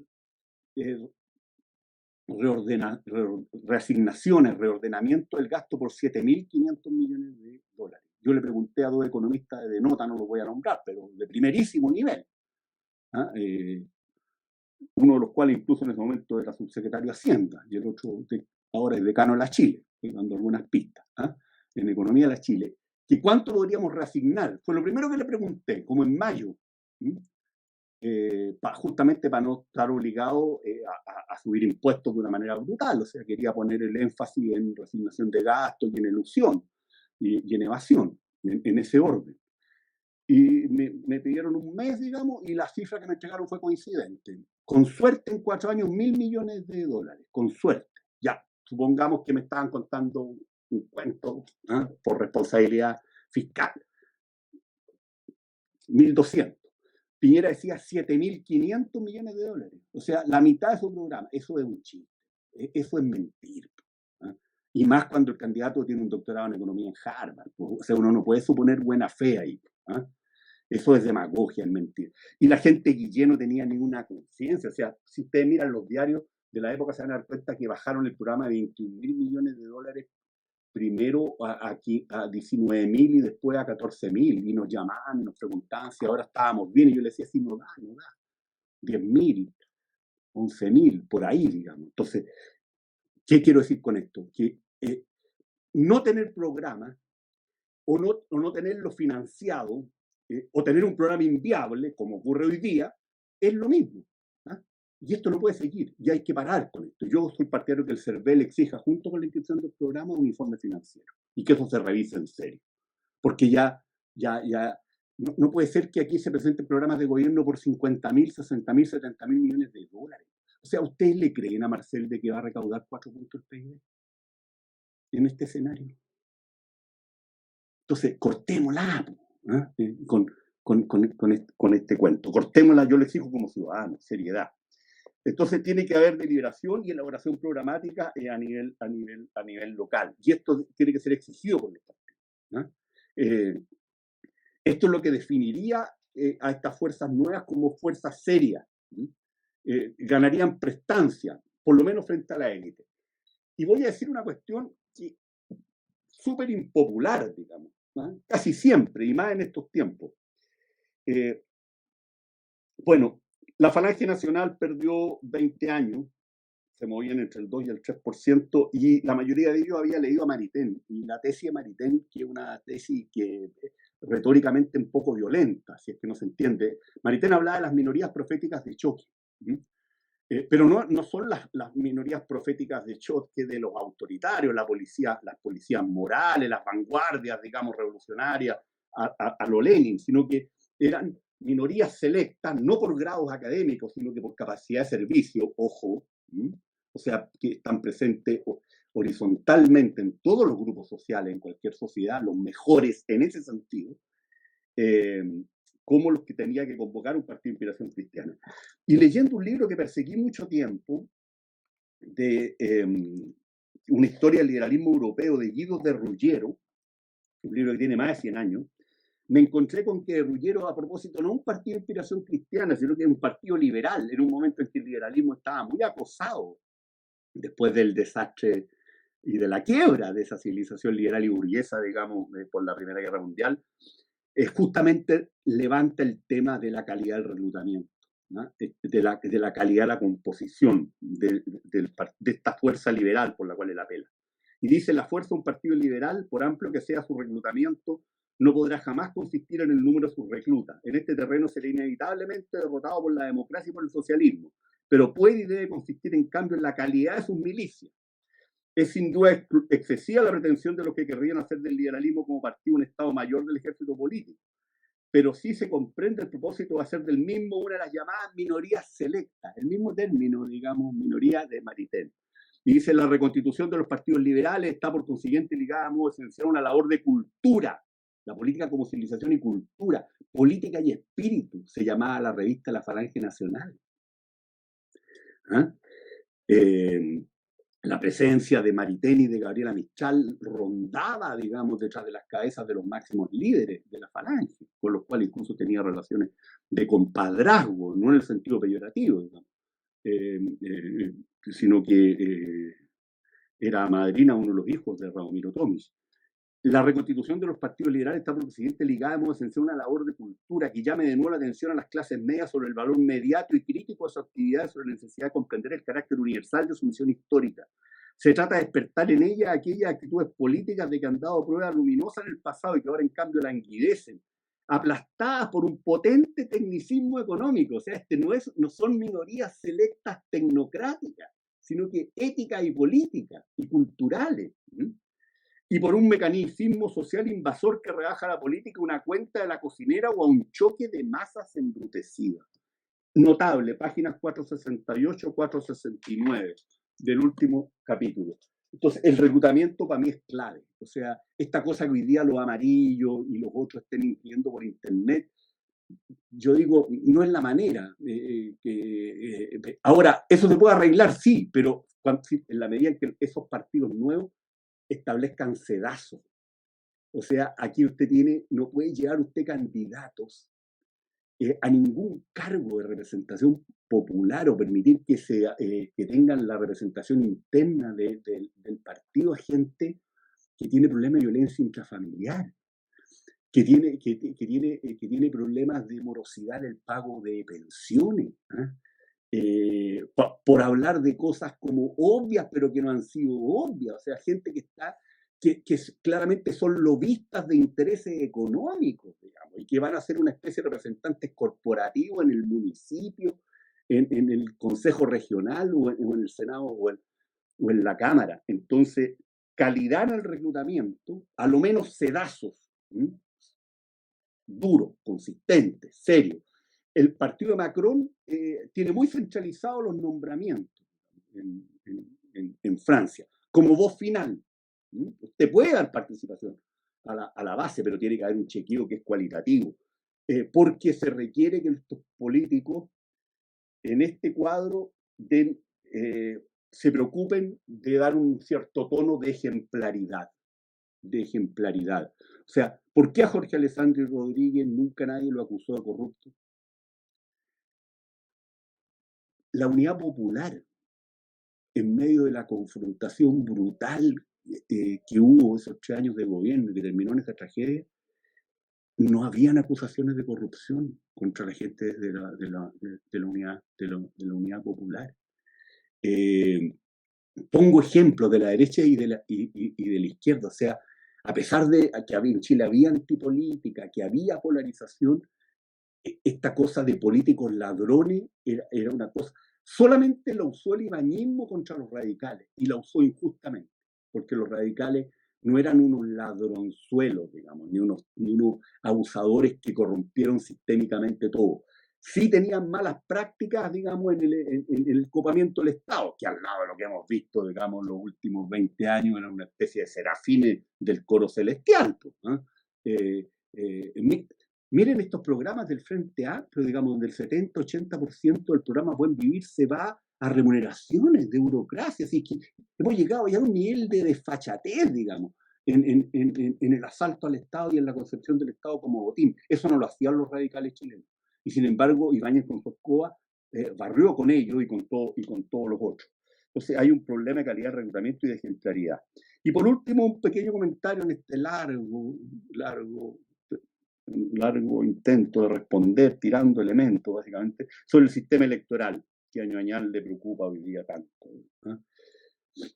[SPEAKER 3] reasignaciones, reordenamiento del gasto por 7.500 millones de dólares. Yo le pregunté a 2 economistas de nota, no los voy a nombrar, pero de primerísimo nivel, uno de los cuales incluso en ese momento era subsecretario de Hacienda y el otro ahora es decano de la Chile, estoy dando algunas pistas, en economía de la Chile, que cuánto podríamos reasignar. Fue lo primero que le pregunté, como en mayo, justamente para no estar obligado a subir impuestos de una manera brutal. O sea, quería poner el énfasis en reasignación de gastos y en elusión y en evasión, en ese orden. Y me pidieron un mes, digamos, y la cifra que me entregaron fue coincidente. Con suerte, en 4 años, 1.000 millones de dólares. Con suerte. Ya, supongamos que me estaban contando un cuento por responsabilidad fiscal. 1.200. Piñera decía 7.500 millones de dólares. O sea, la mitad de su programa. Eso es un chiste. Eso es mentir. Y más cuando el candidato tiene un doctorado en economía en Harvard. O sea, uno no puede suponer buena fe ahí. Eso es demagogia, es mentir. Y la gente Guillén no tenía ninguna conciencia. O sea, si ustedes miran los diarios de la época, se van a dar cuenta que bajaron el programa de 21.000 millones de dólares primero a 19.000 y después a 14.000, y nos llamaban y nos preguntaban si ahora estábamos bien, y yo les decía, sí, no da, 10.000, 11.000, por ahí, digamos. Entonces, ¿qué quiero decir con esto? Que no tener programa o no tenerlo financiado o tener un programa inviable, como ocurre hoy día, es lo mismo. Y esto no puede seguir, y hay que parar con esto. Yo soy partidario que el CERVEL exija, junto con la inscripción del programa, un informe financiero, y que eso se revise en serio. Porque ya no puede ser que aquí se presenten programas de gobierno por 50.000, 60.000, 70.000 millones de dólares. O sea, ¿ustedes le creen a Marcel de que va a recaudar 4 puntos el PIB en este escenario? Entonces, cortémosla con este cuento. Cortémosla, yo le exijo como ciudadano, seriedad. Entonces tiene que haber deliberación y elaboración programática a nivel local. Y esto tiene que ser exigido por los partidos, ¿no? Esto es lo que definiría a estas fuerzas nuevas como fuerzas serias. Ganarían prestancia, por lo menos frente a la élite. Y voy a decir una cuestión que súper impopular, digamos, ¿no? Casi siempre, y más en estos tiempos. Bueno, la Falange Nacional perdió 20 años, se movían entre el 2 y el 3%, y la mayoría de ellos había leído a Maritain, y la tesis de Maritain, que es una tesis que retóricamente un poco violenta, si es que no se entiende. Maritain hablaba de las minorías proféticas de choque, pero no son las minorías proféticas de choque de los autoritarios, las policías morales, las vanguardias, digamos, revolucionarias, a lo Lenin, sino que eran minorías selectas, no por grados académicos, sino que por capacidad de servicio, ojo, o sea, que están presentes horizontalmente en todos los grupos sociales, en cualquier sociedad, los mejores en ese sentido, como los que tenía que convocar un partido de inspiración cristiana. Y leyendo un libro que perseguí mucho tiempo, de una historia del liberalismo europeo de Guido de Ruggiero, un libro que tiene más de 100 años, me encontré con que Ruggiero, a propósito, no un partido de inspiración cristiana, sino que un partido liberal, en un momento en que el liberalismo estaba muy acosado después del desastre y de la quiebra de esa civilización liberal y burguesa, digamos, por la Primera Guerra Mundial, justamente levanta el tema de la calidad del reclutamiento, ¿no? de la calidad de la composición de esta fuerza liberal por la cual él apela. Y dice, la fuerza de un partido liberal, por amplio que sea su reclutamiento, no podrá jamás consistir en el número de sus reclutas. En este terreno será inevitablemente derrotado por la democracia y por el socialismo, pero puede y debe consistir en cambio en la calidad de sus milicias. Es sin duda excesiva la pretensión de los que querrían hacer del liberalismo como partido un estado mayor del ejército político, pero sí se comprende el propósito de hacer del mismo una de las llamadas minorías selectas, el mismo término, digamos, minoría de Maritain. Y dice, la reconstitución de los partidos liberales está por consiguiente ligada a modo esencial a una labor de cultura, la política como civilización y cultura, política y espíritu, se llamaba la revista La Falange Nacional. La presencia de Maritain y de Gabriela Mistral rondaba, digamos, detrás de las cabezas de los máximos líderes de la Falange, con los cuales incluso tenía relaciones de compadrazgo, no en el sentido peyorativo, digamos, sino que era madrina uno de los hijos de Radomiro Tomic. La reconstitución de los partidos liberales está por consiguiente ligada de modo esencial a una labor de cultura que llame de nuevo la atención a las clases medias sobre el valor inmediato y crítico de su actividad, sobre la necesidad de comprender el carácter universal de su misión histórica. Se trata de despertar en ella aquellas actitudes políticas de que han dado prueba luminosa en el pasado y que ahora en cambio languidecen, aplastadas por un potente tecnicismo económico. O sea, no son minorías selectas tecnocráticas, sino que éticas y políticas y culturales. Y por un mecanismo social invasor que rebaja a la política una cuenta de la cocinera o a un choque de masas embrutecidas. Notable, páginas 468, 469 del último capítulo. Entonces, el reclutamiento para mí es clave. O sea, esta cosa que hoy día los amarillos y los otros estén incluyendo por internet, yo digo, no es la manera. Ahora, eso se puede arreglar, sí, pero en la medida en que esos partidos nuevos establezcan sedazos. O sea, aquí no puede llevar usted candidatos a ningún cargo de representación popular o permitir que tengan la representación interna del partido a gente que tiene problemas de violencia intrafamiliar, que tiene problemas de morosidad en el pago de pensiones, por hablar de cosas como obvias, pero que no han sido obvias. O sea, gente que claramente son lobistas de intereses económicos, digamos, y que van a ser una especie de representantes corporativos en el municipio, en el consejo regional o en el Senado o en la Cámara. Entonces, calidad en el reclutamiento, a lo menos sedazos, duros, consistentes, serios. El partido de Macron tiene muy centralizados los nombramientos en Francia, como voz final. Usted puede dar participación a la base, pero tiene que haber un chequeo que es cualitativo, porque se requiere que estos políticos en este cuadro se preocupen de dar un cierto tono de ejemplaridad. O sea, ¿por qué a Jorge Alessandri Rodríguez nunca nadie lo acusó de corrupto? La Unidad Popular, en medio de la confrontación brutal que hubo esos 3 años de gobierno y que terminó en esta tragedia, no habían acusaciones de corrupción contra la gente de la Unidad Popular. Pongo ejemplos de la derecha y de la izquierda. O sea, a pesar de que en Chile había antipolítica, que había polarización, esta cosa de políticos ladrones era una cosa. Solamente la usó el ibañismo contra los radicales, y la usó injustamente, porque los radicales no eran unos ladronzuelos, digamos, ni unos abusadores que corrompieron sistémicamente todo. Sí tenían malas prácticas, digamos, en el copamiento del Estado, que al lado de lo que hemos visto, digamos, los últimos 20 años, era una especie de serafines del coro celestial. Miren estos programas del Frente Amplio, digamos, donde el 70-80% del programa Buen Vivir se va a remuneraciones de burocracia. Así que hemos llegado ya a un nivel de desfachatez, digamos, en el asalto al Estado y en la concepción del Estado como botín. Eso no lo hacían los radicales chilenos. Y sin embargo, Ibáñez con su escoba barrió con ellos y con todos los otros. Entonces hay un problema de calidad de reclutamiento y de ejemplaridad. Y por último, un pequeño comentario en este largo intento de responder tirando elementos, básicamente, sobre el sistema electoral, que a Ñuñoa le preocupa hoy día tanto.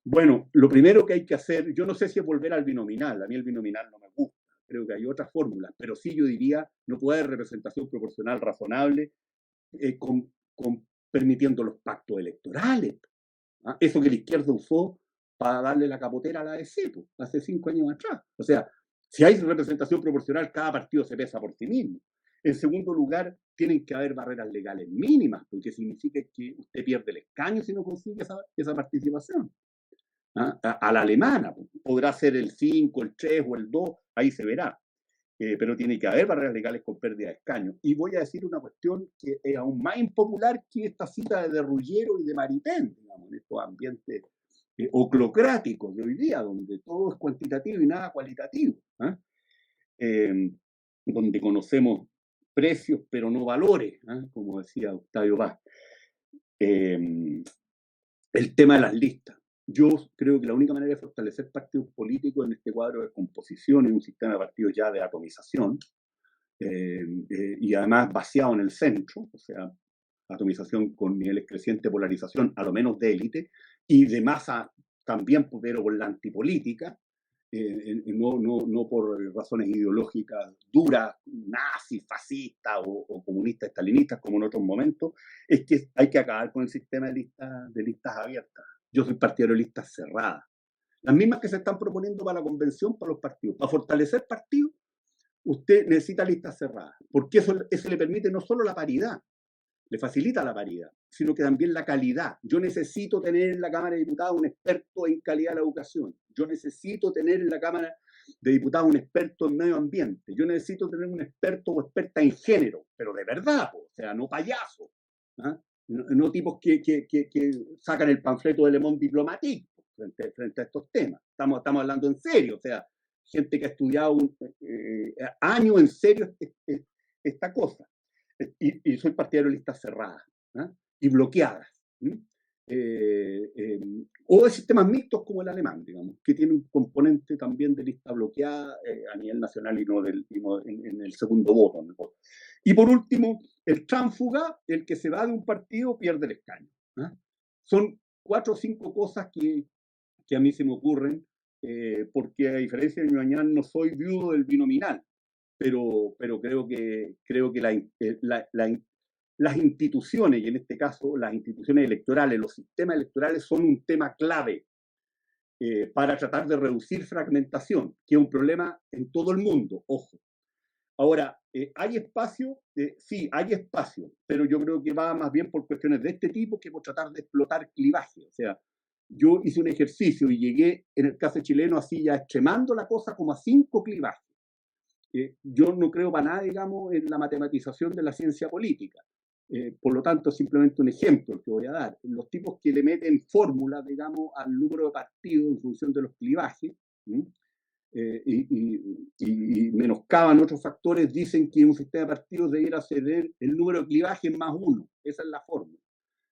[SPEAKER 3] Bueno, lo primero que hay que hacer, yo no sé si es volver al binominal, a mí el binominal no me gusta, creo que hay otras fórmulas, pero sí yo diría, no puede haber representación proporcional razonable permitiendo los pactos electorales. Eso que la izquierda usó para darle la capotera a la ADC, hace 5 años atrás. O sea, si hay representación proporcional, cada partido se pesa por sí mismo. En segundo lugar, tienen que haber barreras legales mínimas, porque significa que usted pierde el escaño si no consigue esa participación. A la alemana, podrá ser el 5, el 3 o el 2, ahí se verá. Pero tiene que haber barreras legales con pérdida de escaños. Y voy a decir una cuestión que es aún más impopular que esta cita de Ruggiero y de Maritain, digamos, en estos ambientes oclocráticos de hoy día, donde todo es cuantitativo y nada cualitativo, donde conocemos precios pero no valores, como decía Octavio Paz. El tema de las listas. Yo creo que la única manera de fortalecer partidos políticos en este cuadro de composición en un sistema de partidos ya de atomización, y además vaciado en el centro, o sea, atomización con niveles crecientes de polarización, a lo menos de élite, y de masa también, pero por la antipolítica, no por razones ideológicas duras, nazis, fascistas o comunistas, estalinistas, como en otros momentos, es que hay que acabar con el sistema de listas abiertas. Yo soy partidario de listas cerradas. Las mismas que se están proponiendo para la convención, para los partidos. Para fortalecer partidos, usted necesita listas cerradas, porque eso le permite no solo la paridad, le facilita la paridad, sino que también la calidad. Yo necesito tener en la Cámara de Diputados un experto en calidad de la educación. Yo necesito tener en la Cámara de Diputados un experto en medio ambiente. Yo necesito tener un experto o experta en género, pero de verdad, o sea, no payasos. No tipos que sacan el panfleto de Le Monde Diplomatique frente a estos temas. Estamos hablando en serio, o sea, gente que ha estudiado años en serio esta cosa. Y soy partidario de listas cerradas y bloqueadas. O de sistemas mixtos como el alemán, digamos, que tiene un componente también de lista bloqueada a nivel nacional y no en el segundo voto. Y por último, el tránsfuga, el que se va de un partido, pierde el escaño. Son 4 o 5 cosas que a mí se me ocurren, porque a diferencia de Ñuñoa no soy viudo del binominal, pero creo que las instituciones, y en este caso las instituciones electorales, los sistemas electorales son un tema clave para tratar de reducir fragmentación, que es un problema en todo el mundo, ojo. Ahora, ¿hay espacio? Sí, hay espacio, pero yo creo que va más bien por cuestiones de este tipo que por tratar de explotar clivaje. O sea, yo hice un ejercicio y llegué, en el caso chileno, así ya extremando la cosa como a 5 clivajes. Yo no creo para nada, digamos, en la matematización de la ciencia política, Por lo tanto, simplemente un ejemplo que voy a dar. Los tipos que le meten fórmulas, digamos, al número de partidos en función de los clivajes, y menoscaban otros factores, dicen que un sistema de partidos debiera ceder el número de clivajes más 1. Esa es la fórmula.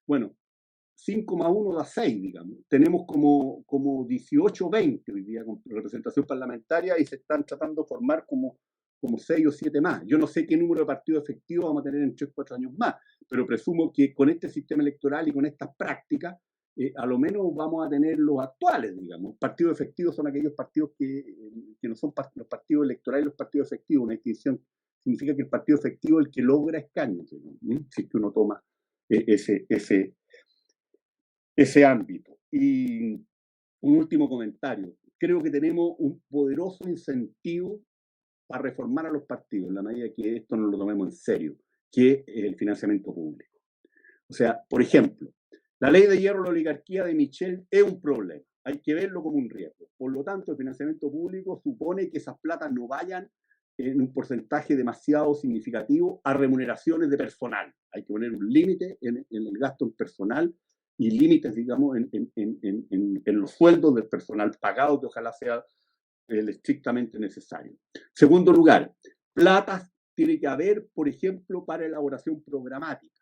[SPEAKER 3] Bueno, 5 más 1 da 6, digamos. Tenemos como 18 o 20 hoy día con representación parlamentaria y se están tratando de formar como 6 o 7 más. Yo no sé qué número de partidos efectivos vamos a tener en 3 o 4 años más, pero presumo que con este sistema electoral y con estas prácticas, a lo menos vamos a tener los actuales, digamos. Partidos efectivos son aquellos partidos que no son los partidos electorales y los partidos efectivos. Una distinción significa que el partido efectivo es el que logra escaños, si es que uno toma ese ámbito. Y un último comentario. Creo que tenemos un poderoso incentivo para reformar a los partidos, en la medida que esto no lo tomemos en serio, que es el financiamiento público. O sea, por ejemplo, la ley de hierro de la oligarquía de Michel es un problema. Hay que verlo como un riesgo. Por lo tanto, el financiamiento público supone que esas platas no vayan en un porcentaje demasiado significativo a remuneraciones de personal. Hay que poner un límite en el gasto en personal y límites, digamos, en los sueldos del personal pagado, que ojalá sea el estrictamente necesario. Segundo lugar, platas tiene que haber, por ejemplo, para elaboración programática,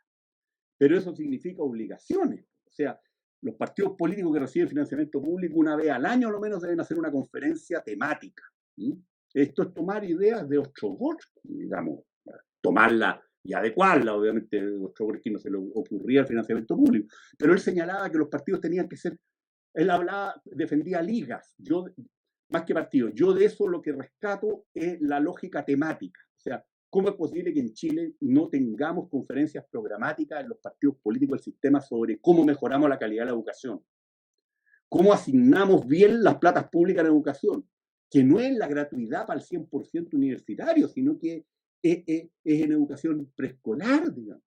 [SPEAKER 3] pero eso significa obligaciones. O sea, los partidos políticos que reciben financiamiento público una vez al año, a lo menos, deben hacer una conferencia temática. Esto es tomar ideas de Ostrogorsky, digamos, tomarla y adecuarla. Obviamente, a Ostrogorsky no se le ocurría el financiamiento público, pero él señalaba que los partidos tenían que ser, él hablaba, defendía ligas, más que partidos. Yo de eso lo que rescato es la lógica temática. O sea, ¿cómo es posible que en Chile no tengamos conferencias programáticas en los partidos políticos del sistema sobre cómo mejoramos la calidad de la educación? ¿Cómo asignamos bien las platas públicas en educación? Que no es la gratuidad para el 100% universitario, sino que es en educación preescolar, digamos.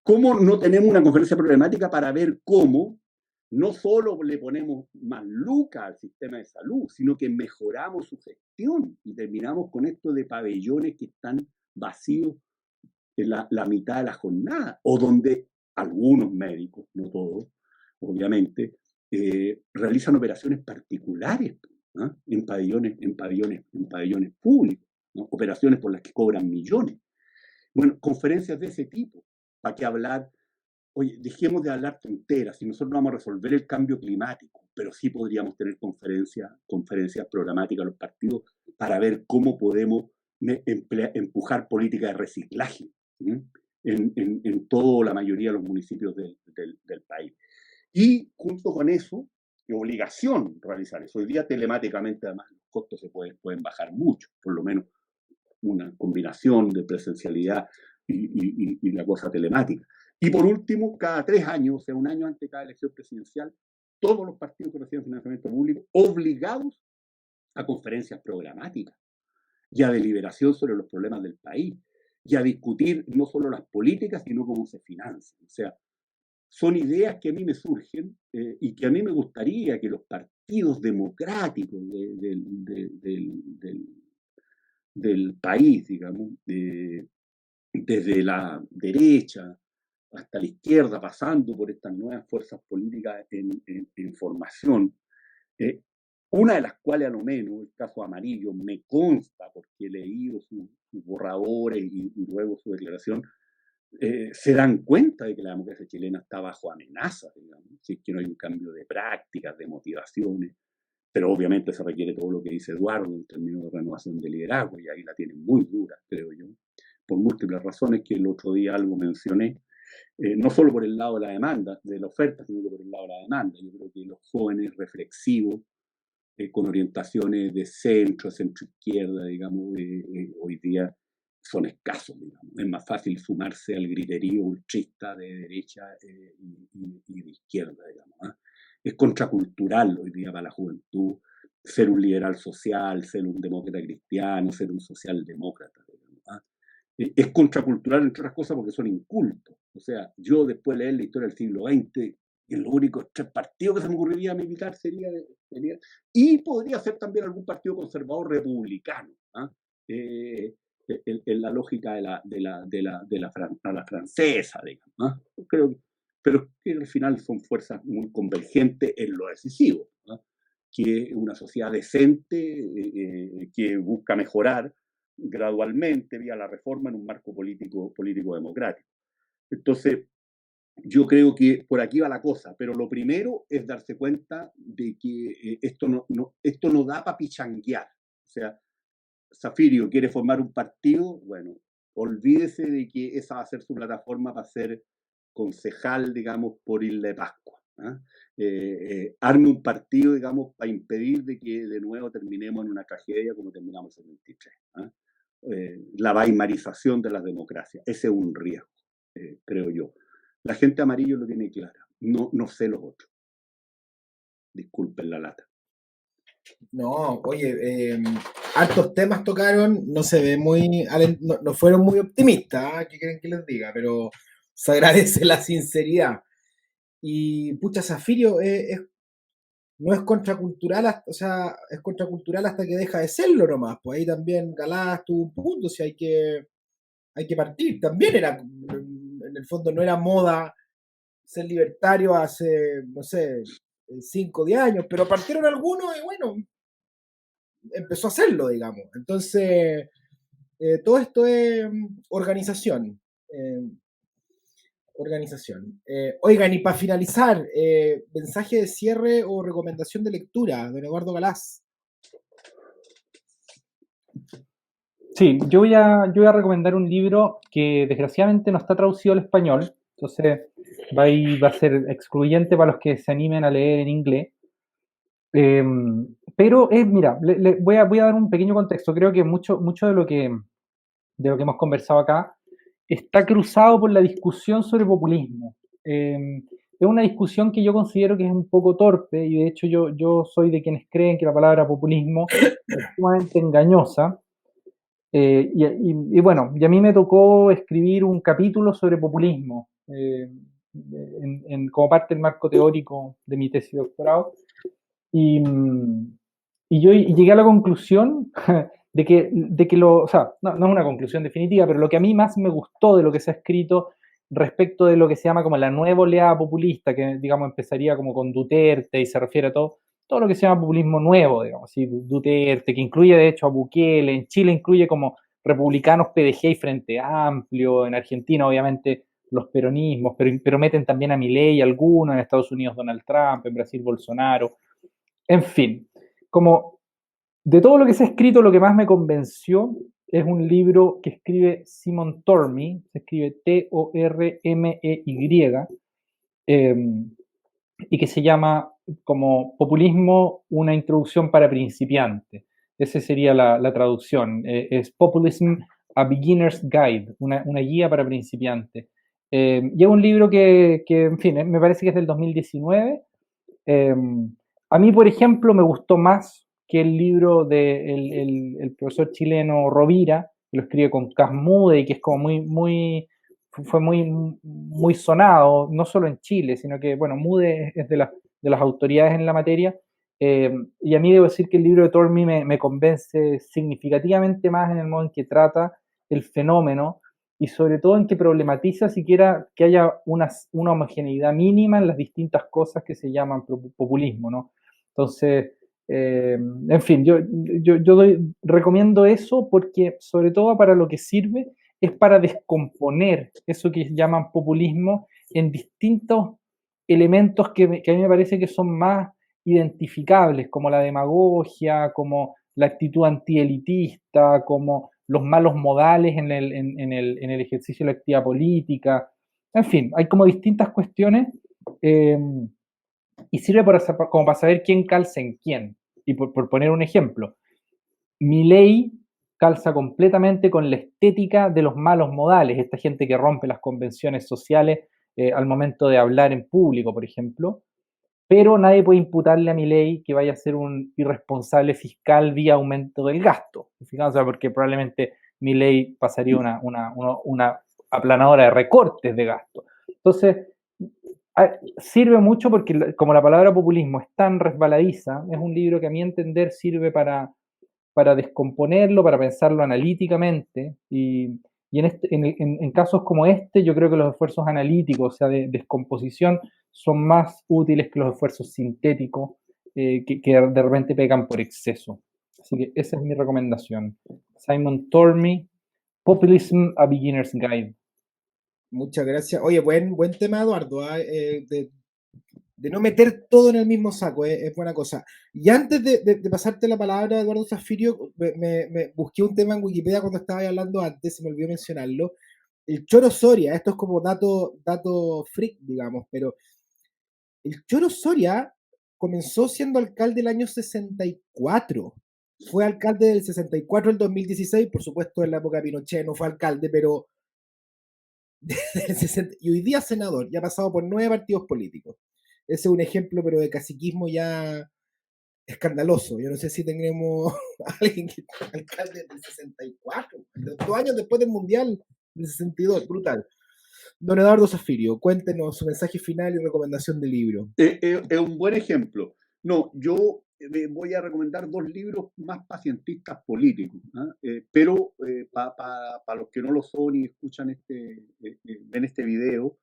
[SPEAKER 3] ¿Cómo no tenemos una conferencia programática para ver cómo no solo le ponemos más lucas al sistema de salud, sino que mejoramos su gestión y terminamos con esto de pabellones que están vacíos en la mitad de la jornada, o donde algunos médicos, no todos, obviamente, realizan operaciones particulares, ¿no? en pabellones públicos, ¿no? Operaciones por las que cobran millones. Bueno, conferencias de ese tipo. ¿Para qué hablar? Oye, dejemos de hablar tonteras, si nosotros no vamos a resolver el cambio climático, pero sí podríamos tener conferencias programáticas a los partidos para ver cómo podemos empujar políticas de reciclaje en toda la mayoría de los municipios del país. Y junto con eso, es obligación realizar eso. Hoy día telemáticamente, además, los costos se pueden bajar mucho, por lo menos una combinación de presencialidad y la cosa telemática. Y por último, cada 3 años, o sea, un año antes de cada elección presidencial, todos los partidos que reciben financiamiento público obligados a conferencias programáticas y a deliberación sobre los problemas del país y a discutir no solo las políticas, sino cómo se financian. O sea, son ideas que a mí me surgen y que a mí me gustaría que los partidos democráticos del país, digamos, desde la derecha hasta la izquierda, pasando por estas nuevas fuerzas políticas en formación, una de las cuales a lo menos, el caso Amarillo, me consta porque he leído sus borradores y luego su declaración, se dan cuenta de que la democracia chilena está bajo amenaza, digamos, si es que no hay un cambio de prácticas, de motivaciones, pero obviamente se requiere todo lo que dice Eduardo en términos de renovación de liderazgo, y ahí la tienen muy dura, creo yo, por múltiples razones que el otro día algo mencioné, no solo por el lado de la demanda, de la oferta, sino que por el lado de la demanda. Yo creo que los jóvenes reflexivos, con orientaciones de centro izquierda, digamos, hoy día son escasos, digamos. Es más fácil sumarse al griterío ultrista de derecha y de izquierda, digamos. Es contracultural hoy día para la juventud ser un liberal social, ser un demócrata cristiano, ser un socialdemócrata, digamos. Es contracultural, entre otras cosas, porque son incultos. O sea, yo después de leer la historia del siglo XX, el único 3 partidos que se me ocurriría militar sería y podría ser también algún partido conservador republicano, en la lógica a la francesa, digamos, ¿no? Pero que al final son fuerzas muy convergentes en lo decisivo, ¿no? Que una sociedad decente que busca mejorar gradualmente vía la reforma en un marco político democrático. Entonces, yo creo que por aquí va la cosa, pero lo primero es darse cuenta de que esto no da para pichanguear. O sea, Zafirio quiere formar un partido, bueno, olvídese de que esa va a ser su plataforma para ser concejal, digamos, por Isla de Pascua. ¿Ah? Arme un partido, digamos, para impedir de que de nuevo terminemos en una tragedia como terminamos en el 23. ¿Ah? La weimarización de las democracias. Ese es un riesgo, creo yo. La gente amarillo lo tiene clara. No sé los otros. Disculpen la lata.
[SPEAKER 1] No, oye, hartos temas tocaron, no se ve muy, no fueron muy optimistas, ¿qué quieren que les diga? Pero se agradece la sinceridad. Y pucha, Zafirio no es contracultural, o sea, es contracultural hasta que deja de serlo nomás. Pues ahí también Galás tuvo un punto, si hay que partir. También era, en el fondo no era moda ser libertario hace, no sé, 5 o 10 años, pero partieron algunos y bueno, empezó a hacerlo, digamos. Entonces, todo esto es organización. Organización. Oigan, y para finalizar, mensaje de cierre o recomendación de lectura, don Eduardo Galás.
[SPEAKER 2] Sí, yo voy a recomendar un libro que desgraciadamente no está traducido al español, entonces va a ser excluyente para los que se animen a leer en inglés. Eh, pero mira, voy a dar un pequeño contexto. Creo que mucho de lo que hemos conversado acá está cruzado por la discusión sobre populismo. Es una discusión que yo considero que es un poco torpe y de hecho yo soy de quienes creen que la palabra populismo es sumamente engañosa. Bueno, y a mí me tocó escribir un capítulo sobre populismo como parte del marco teórico de mi tesis de doctorado. Y, y yo llegué a la conclusión o sea, no es una conclusión definitiva, pero lo que a mí más me gustó de lo que se ha escrito respecto de lo que se llama como la nueva oleada populista, que digamos empezaría como con Duterte y se refiere a todo lo que se llama populismo nuevo, digamos, ¿sí? Duterte, que incluye de hecho a Bukele, en Chile incluye como republicanos, PDG y Frente Amplio, en Argentina obviamente los peronismos, pero meten también a Milei algunos, en Estados Unidos Donald Trump, en Brasil Bolsonaro, en fin, como de todo lo que se ha escrito, lo que más me convenció es un libro que escribe Simon Tormey, se escribe Tormey, y que se llama como Populismo, una introducción para principiantes. Esa sería la traducción. Es Populism, a Beginner's Guide, una guía para principiantes. Y es un libro que, en fin, me parece que es del 2019. A mí, por ejemplo, me gustó más que el libro del el profesor chileno Rovira, que lo escribe con Cas Mude y que es como fue muy sonado, no solo en Chile, sino que, bueno, Mude es de las autoridades en la materia. Y a mí debo decir que el libro de Tormey me convence significativamente más en el modo en que trata el fenómeno y sobre todo en que problematiza siquiera que haya una homogeneidad mínima en las distintas cosas que se llaman populismo, ¿no? Entonces, en fin, recomiendo eso porque sobre todo para lo que sirve es para descomponer eso que llaman populismo en distintos elementos que a mí me parece que son más identificables, como la demagogia, como la actitud antielitista, como los malos modales en el ejercicio de la actividad política. En fin, hay como distintas cuestiones y sirve como para saber quién calza en quién. Y por poner un ejemplo, Milei calza completamente con la estética de los malos modales, esta gente que rompe las convenciones sociales al momento de hablar en público, por ejemplo, pero nadie puede imputarle a Milei que vaya a ser un irresponsable fiscal vía aumento del gasto, fíjense, porque probablemente Milei pasaría una aplanadora de recortes de gasto. Entonces, sirve mucho porque como la palabra populismo es tan resbaladiza, es un libro que a mi entender sirve para descomponerlo, para pensarlo analíticamente, y en casos como este, yo creo que los esfuerzos analíticos, o sea, de descomposición, son más útiles que los esfuerzos sintéticos, que de repente pegan por exceso. Así que esa es mi recomendación. Simon Tormey, Populism, A Beginner's Guide.
[SPEAKER 1] Muchas gracias. Oye, buen tema, Eduardo, de no meter todo en el mismo saco, es buena cosa. Y antes de pasarte la palabra, Eduardo Zafirio, me busqué un tema en Wikipedia cuando estaba hablando antes, se me olvidó mencionarlo. El Choro Soria, esto es como dato freak, digamos, pero el Choro Soria comenzó siendo alcalde el año 64. Fue alcalde del 64 al 2016, por supuesto en la época de Pinochet no fue alcalde, pero y hoy día senador, ya ha pasado por 9 partidos políticos. Ese es un ejemplo, pero de caciquismo ya escandaloso. Yo no sé si tendremos a alguien que fue alcalde del 64, 2 años después del Mundial del 62, brutal. Don Eduardo Zafirio, cuéntenos su mensaje final y recomendación de libro.
[SPEAKER 3] Es un buen ejemplo. No, yo voy a recomendar 2 libros más pacientistas políticos, pero para los que no lo son y escuchan ven este video,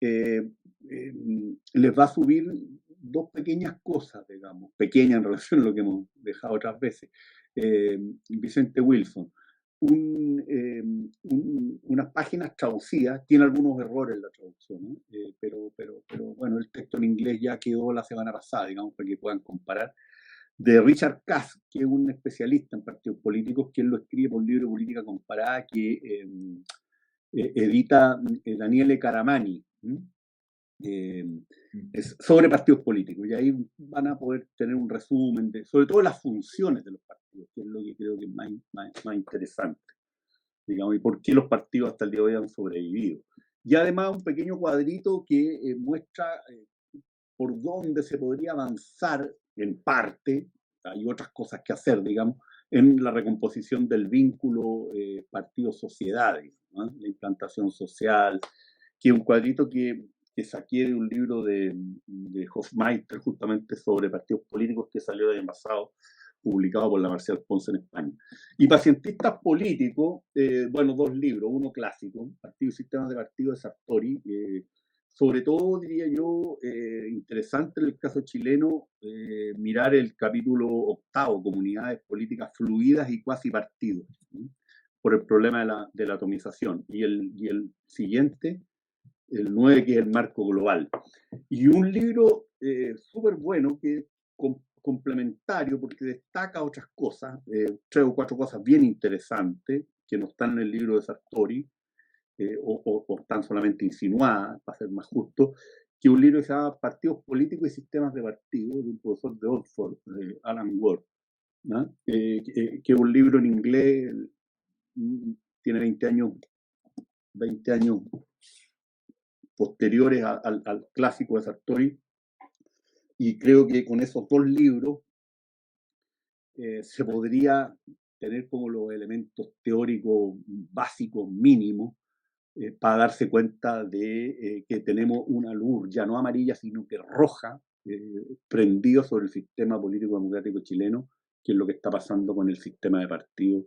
[SPEAKER 3] les va a subir 2 pequeñas cosas, digamos, pequeñas en relación a lo que hemos dejado otras veces. Vicente Wilson, unas páginas traducidas, tiene algunos errores la traducción, pero bueno, el texto en inglés ya quedó la semana pasada, digamos, para que puedan comparar, de Richard Kass, que es un especialista en partidos políticos, que él lo escribe por un libro de política comparada que edita Daniele Caramani, sobre partidos políticos, y ahí van a poder tener un resumen sobre todo las funciones de los partidos, que es lo que creo que es más interesante, digamos, y por qué los partidos hasta el día de hoy han sobrevivido. Y además un pequeño cuadrito que muestra por dónde se podría avanzar en parte, hay otras cosas que hacer, digamos, en la recomposición del vínculo partido-sociedad, ¿no? La implantación social, que es un cuadrito que saqué de un libro de Hofmeister justamente sobre partidos políticos que salió el año pasado, publicado por la Marcial Ponce en España. Y pacientistas políticos, bueno, 2 libros, uno clásico, Partido y Sistemas de Partido de Sartori, sobre todo, diría yo, interesante en el caso chileno, mirar el capítulo 8, Comunidades Políticas Fluidas y Cuasi Partidos, ¿sí? Por el problema de la atomización. Y el siguiente, el 9, que es el marco global. Y un libro súper bueno, que es complementario, porque destaca otras cosas, 3 o 4 cosas bien interesantes, que no están en el libro de Sartori, o están solamente insinuadas, para ser más justo, que un libro que se llama Partidos Políticos y Sistemas de Partidos, de un profesor de Oxford, Alan Ward, ¿no? Que es un libro en inglés, tiene 20 años posteriores al clásico de Sartori, y creo que con esos 2 libros se podría tener como los elementos teóricos básicos mínimos para darse cuenta de que tenemos una luz ya no amarilla, sino que roja, prendido sobre el sistema político democrático chileno, que es lo que está pasando con el sistema de partidos,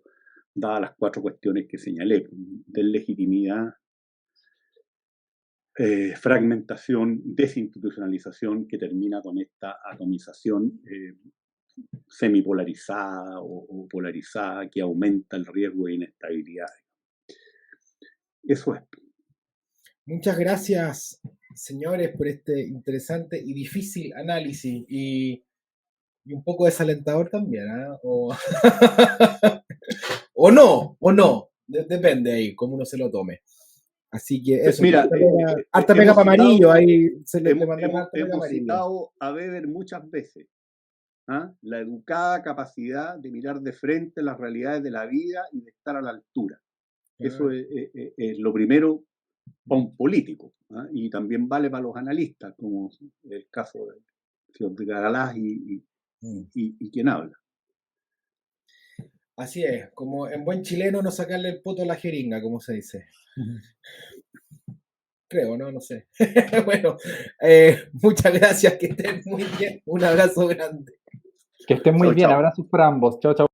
[SPEAKER 3] dadas las 4 cuestiones que señalé: deslegitimidad, fragmentación, desinstitucionalización, que termina con esta atomización semipolarizada o polarizada, que aumenta el riesgo de inestabilidad. Eso es.
[SPEAKER 1] Muchas gracias, señores, por este interesante y difícil análisis, y un poco desalentador también, ¿eh? O no, depende ahí, cómo uno se lo tome. Así que eso,
[SPEAKER 3] mira,
[SPEAKER 1] harta pega para Amarillo, ahí se le
[SPEAKER 3] hemos citado a Weber muchas veces, la educada capacidad de mirar de frente las realidades de la vida y de estar a la altura. Eso es lo primero para un político, y también vale para los analistas, como el caso de señor de Galás y quien habla.
[SPEAKER 1] Así es, como en buen chileno no sacarle el poto a la jeringa, como se dice. Creo, ¿no? No sé. Bueno, muchas gracias, que estén muy bien. Un abrazo grande.
[SPEAKER 2] Que estén muy bien, abrazos para ambos. Chao, chao.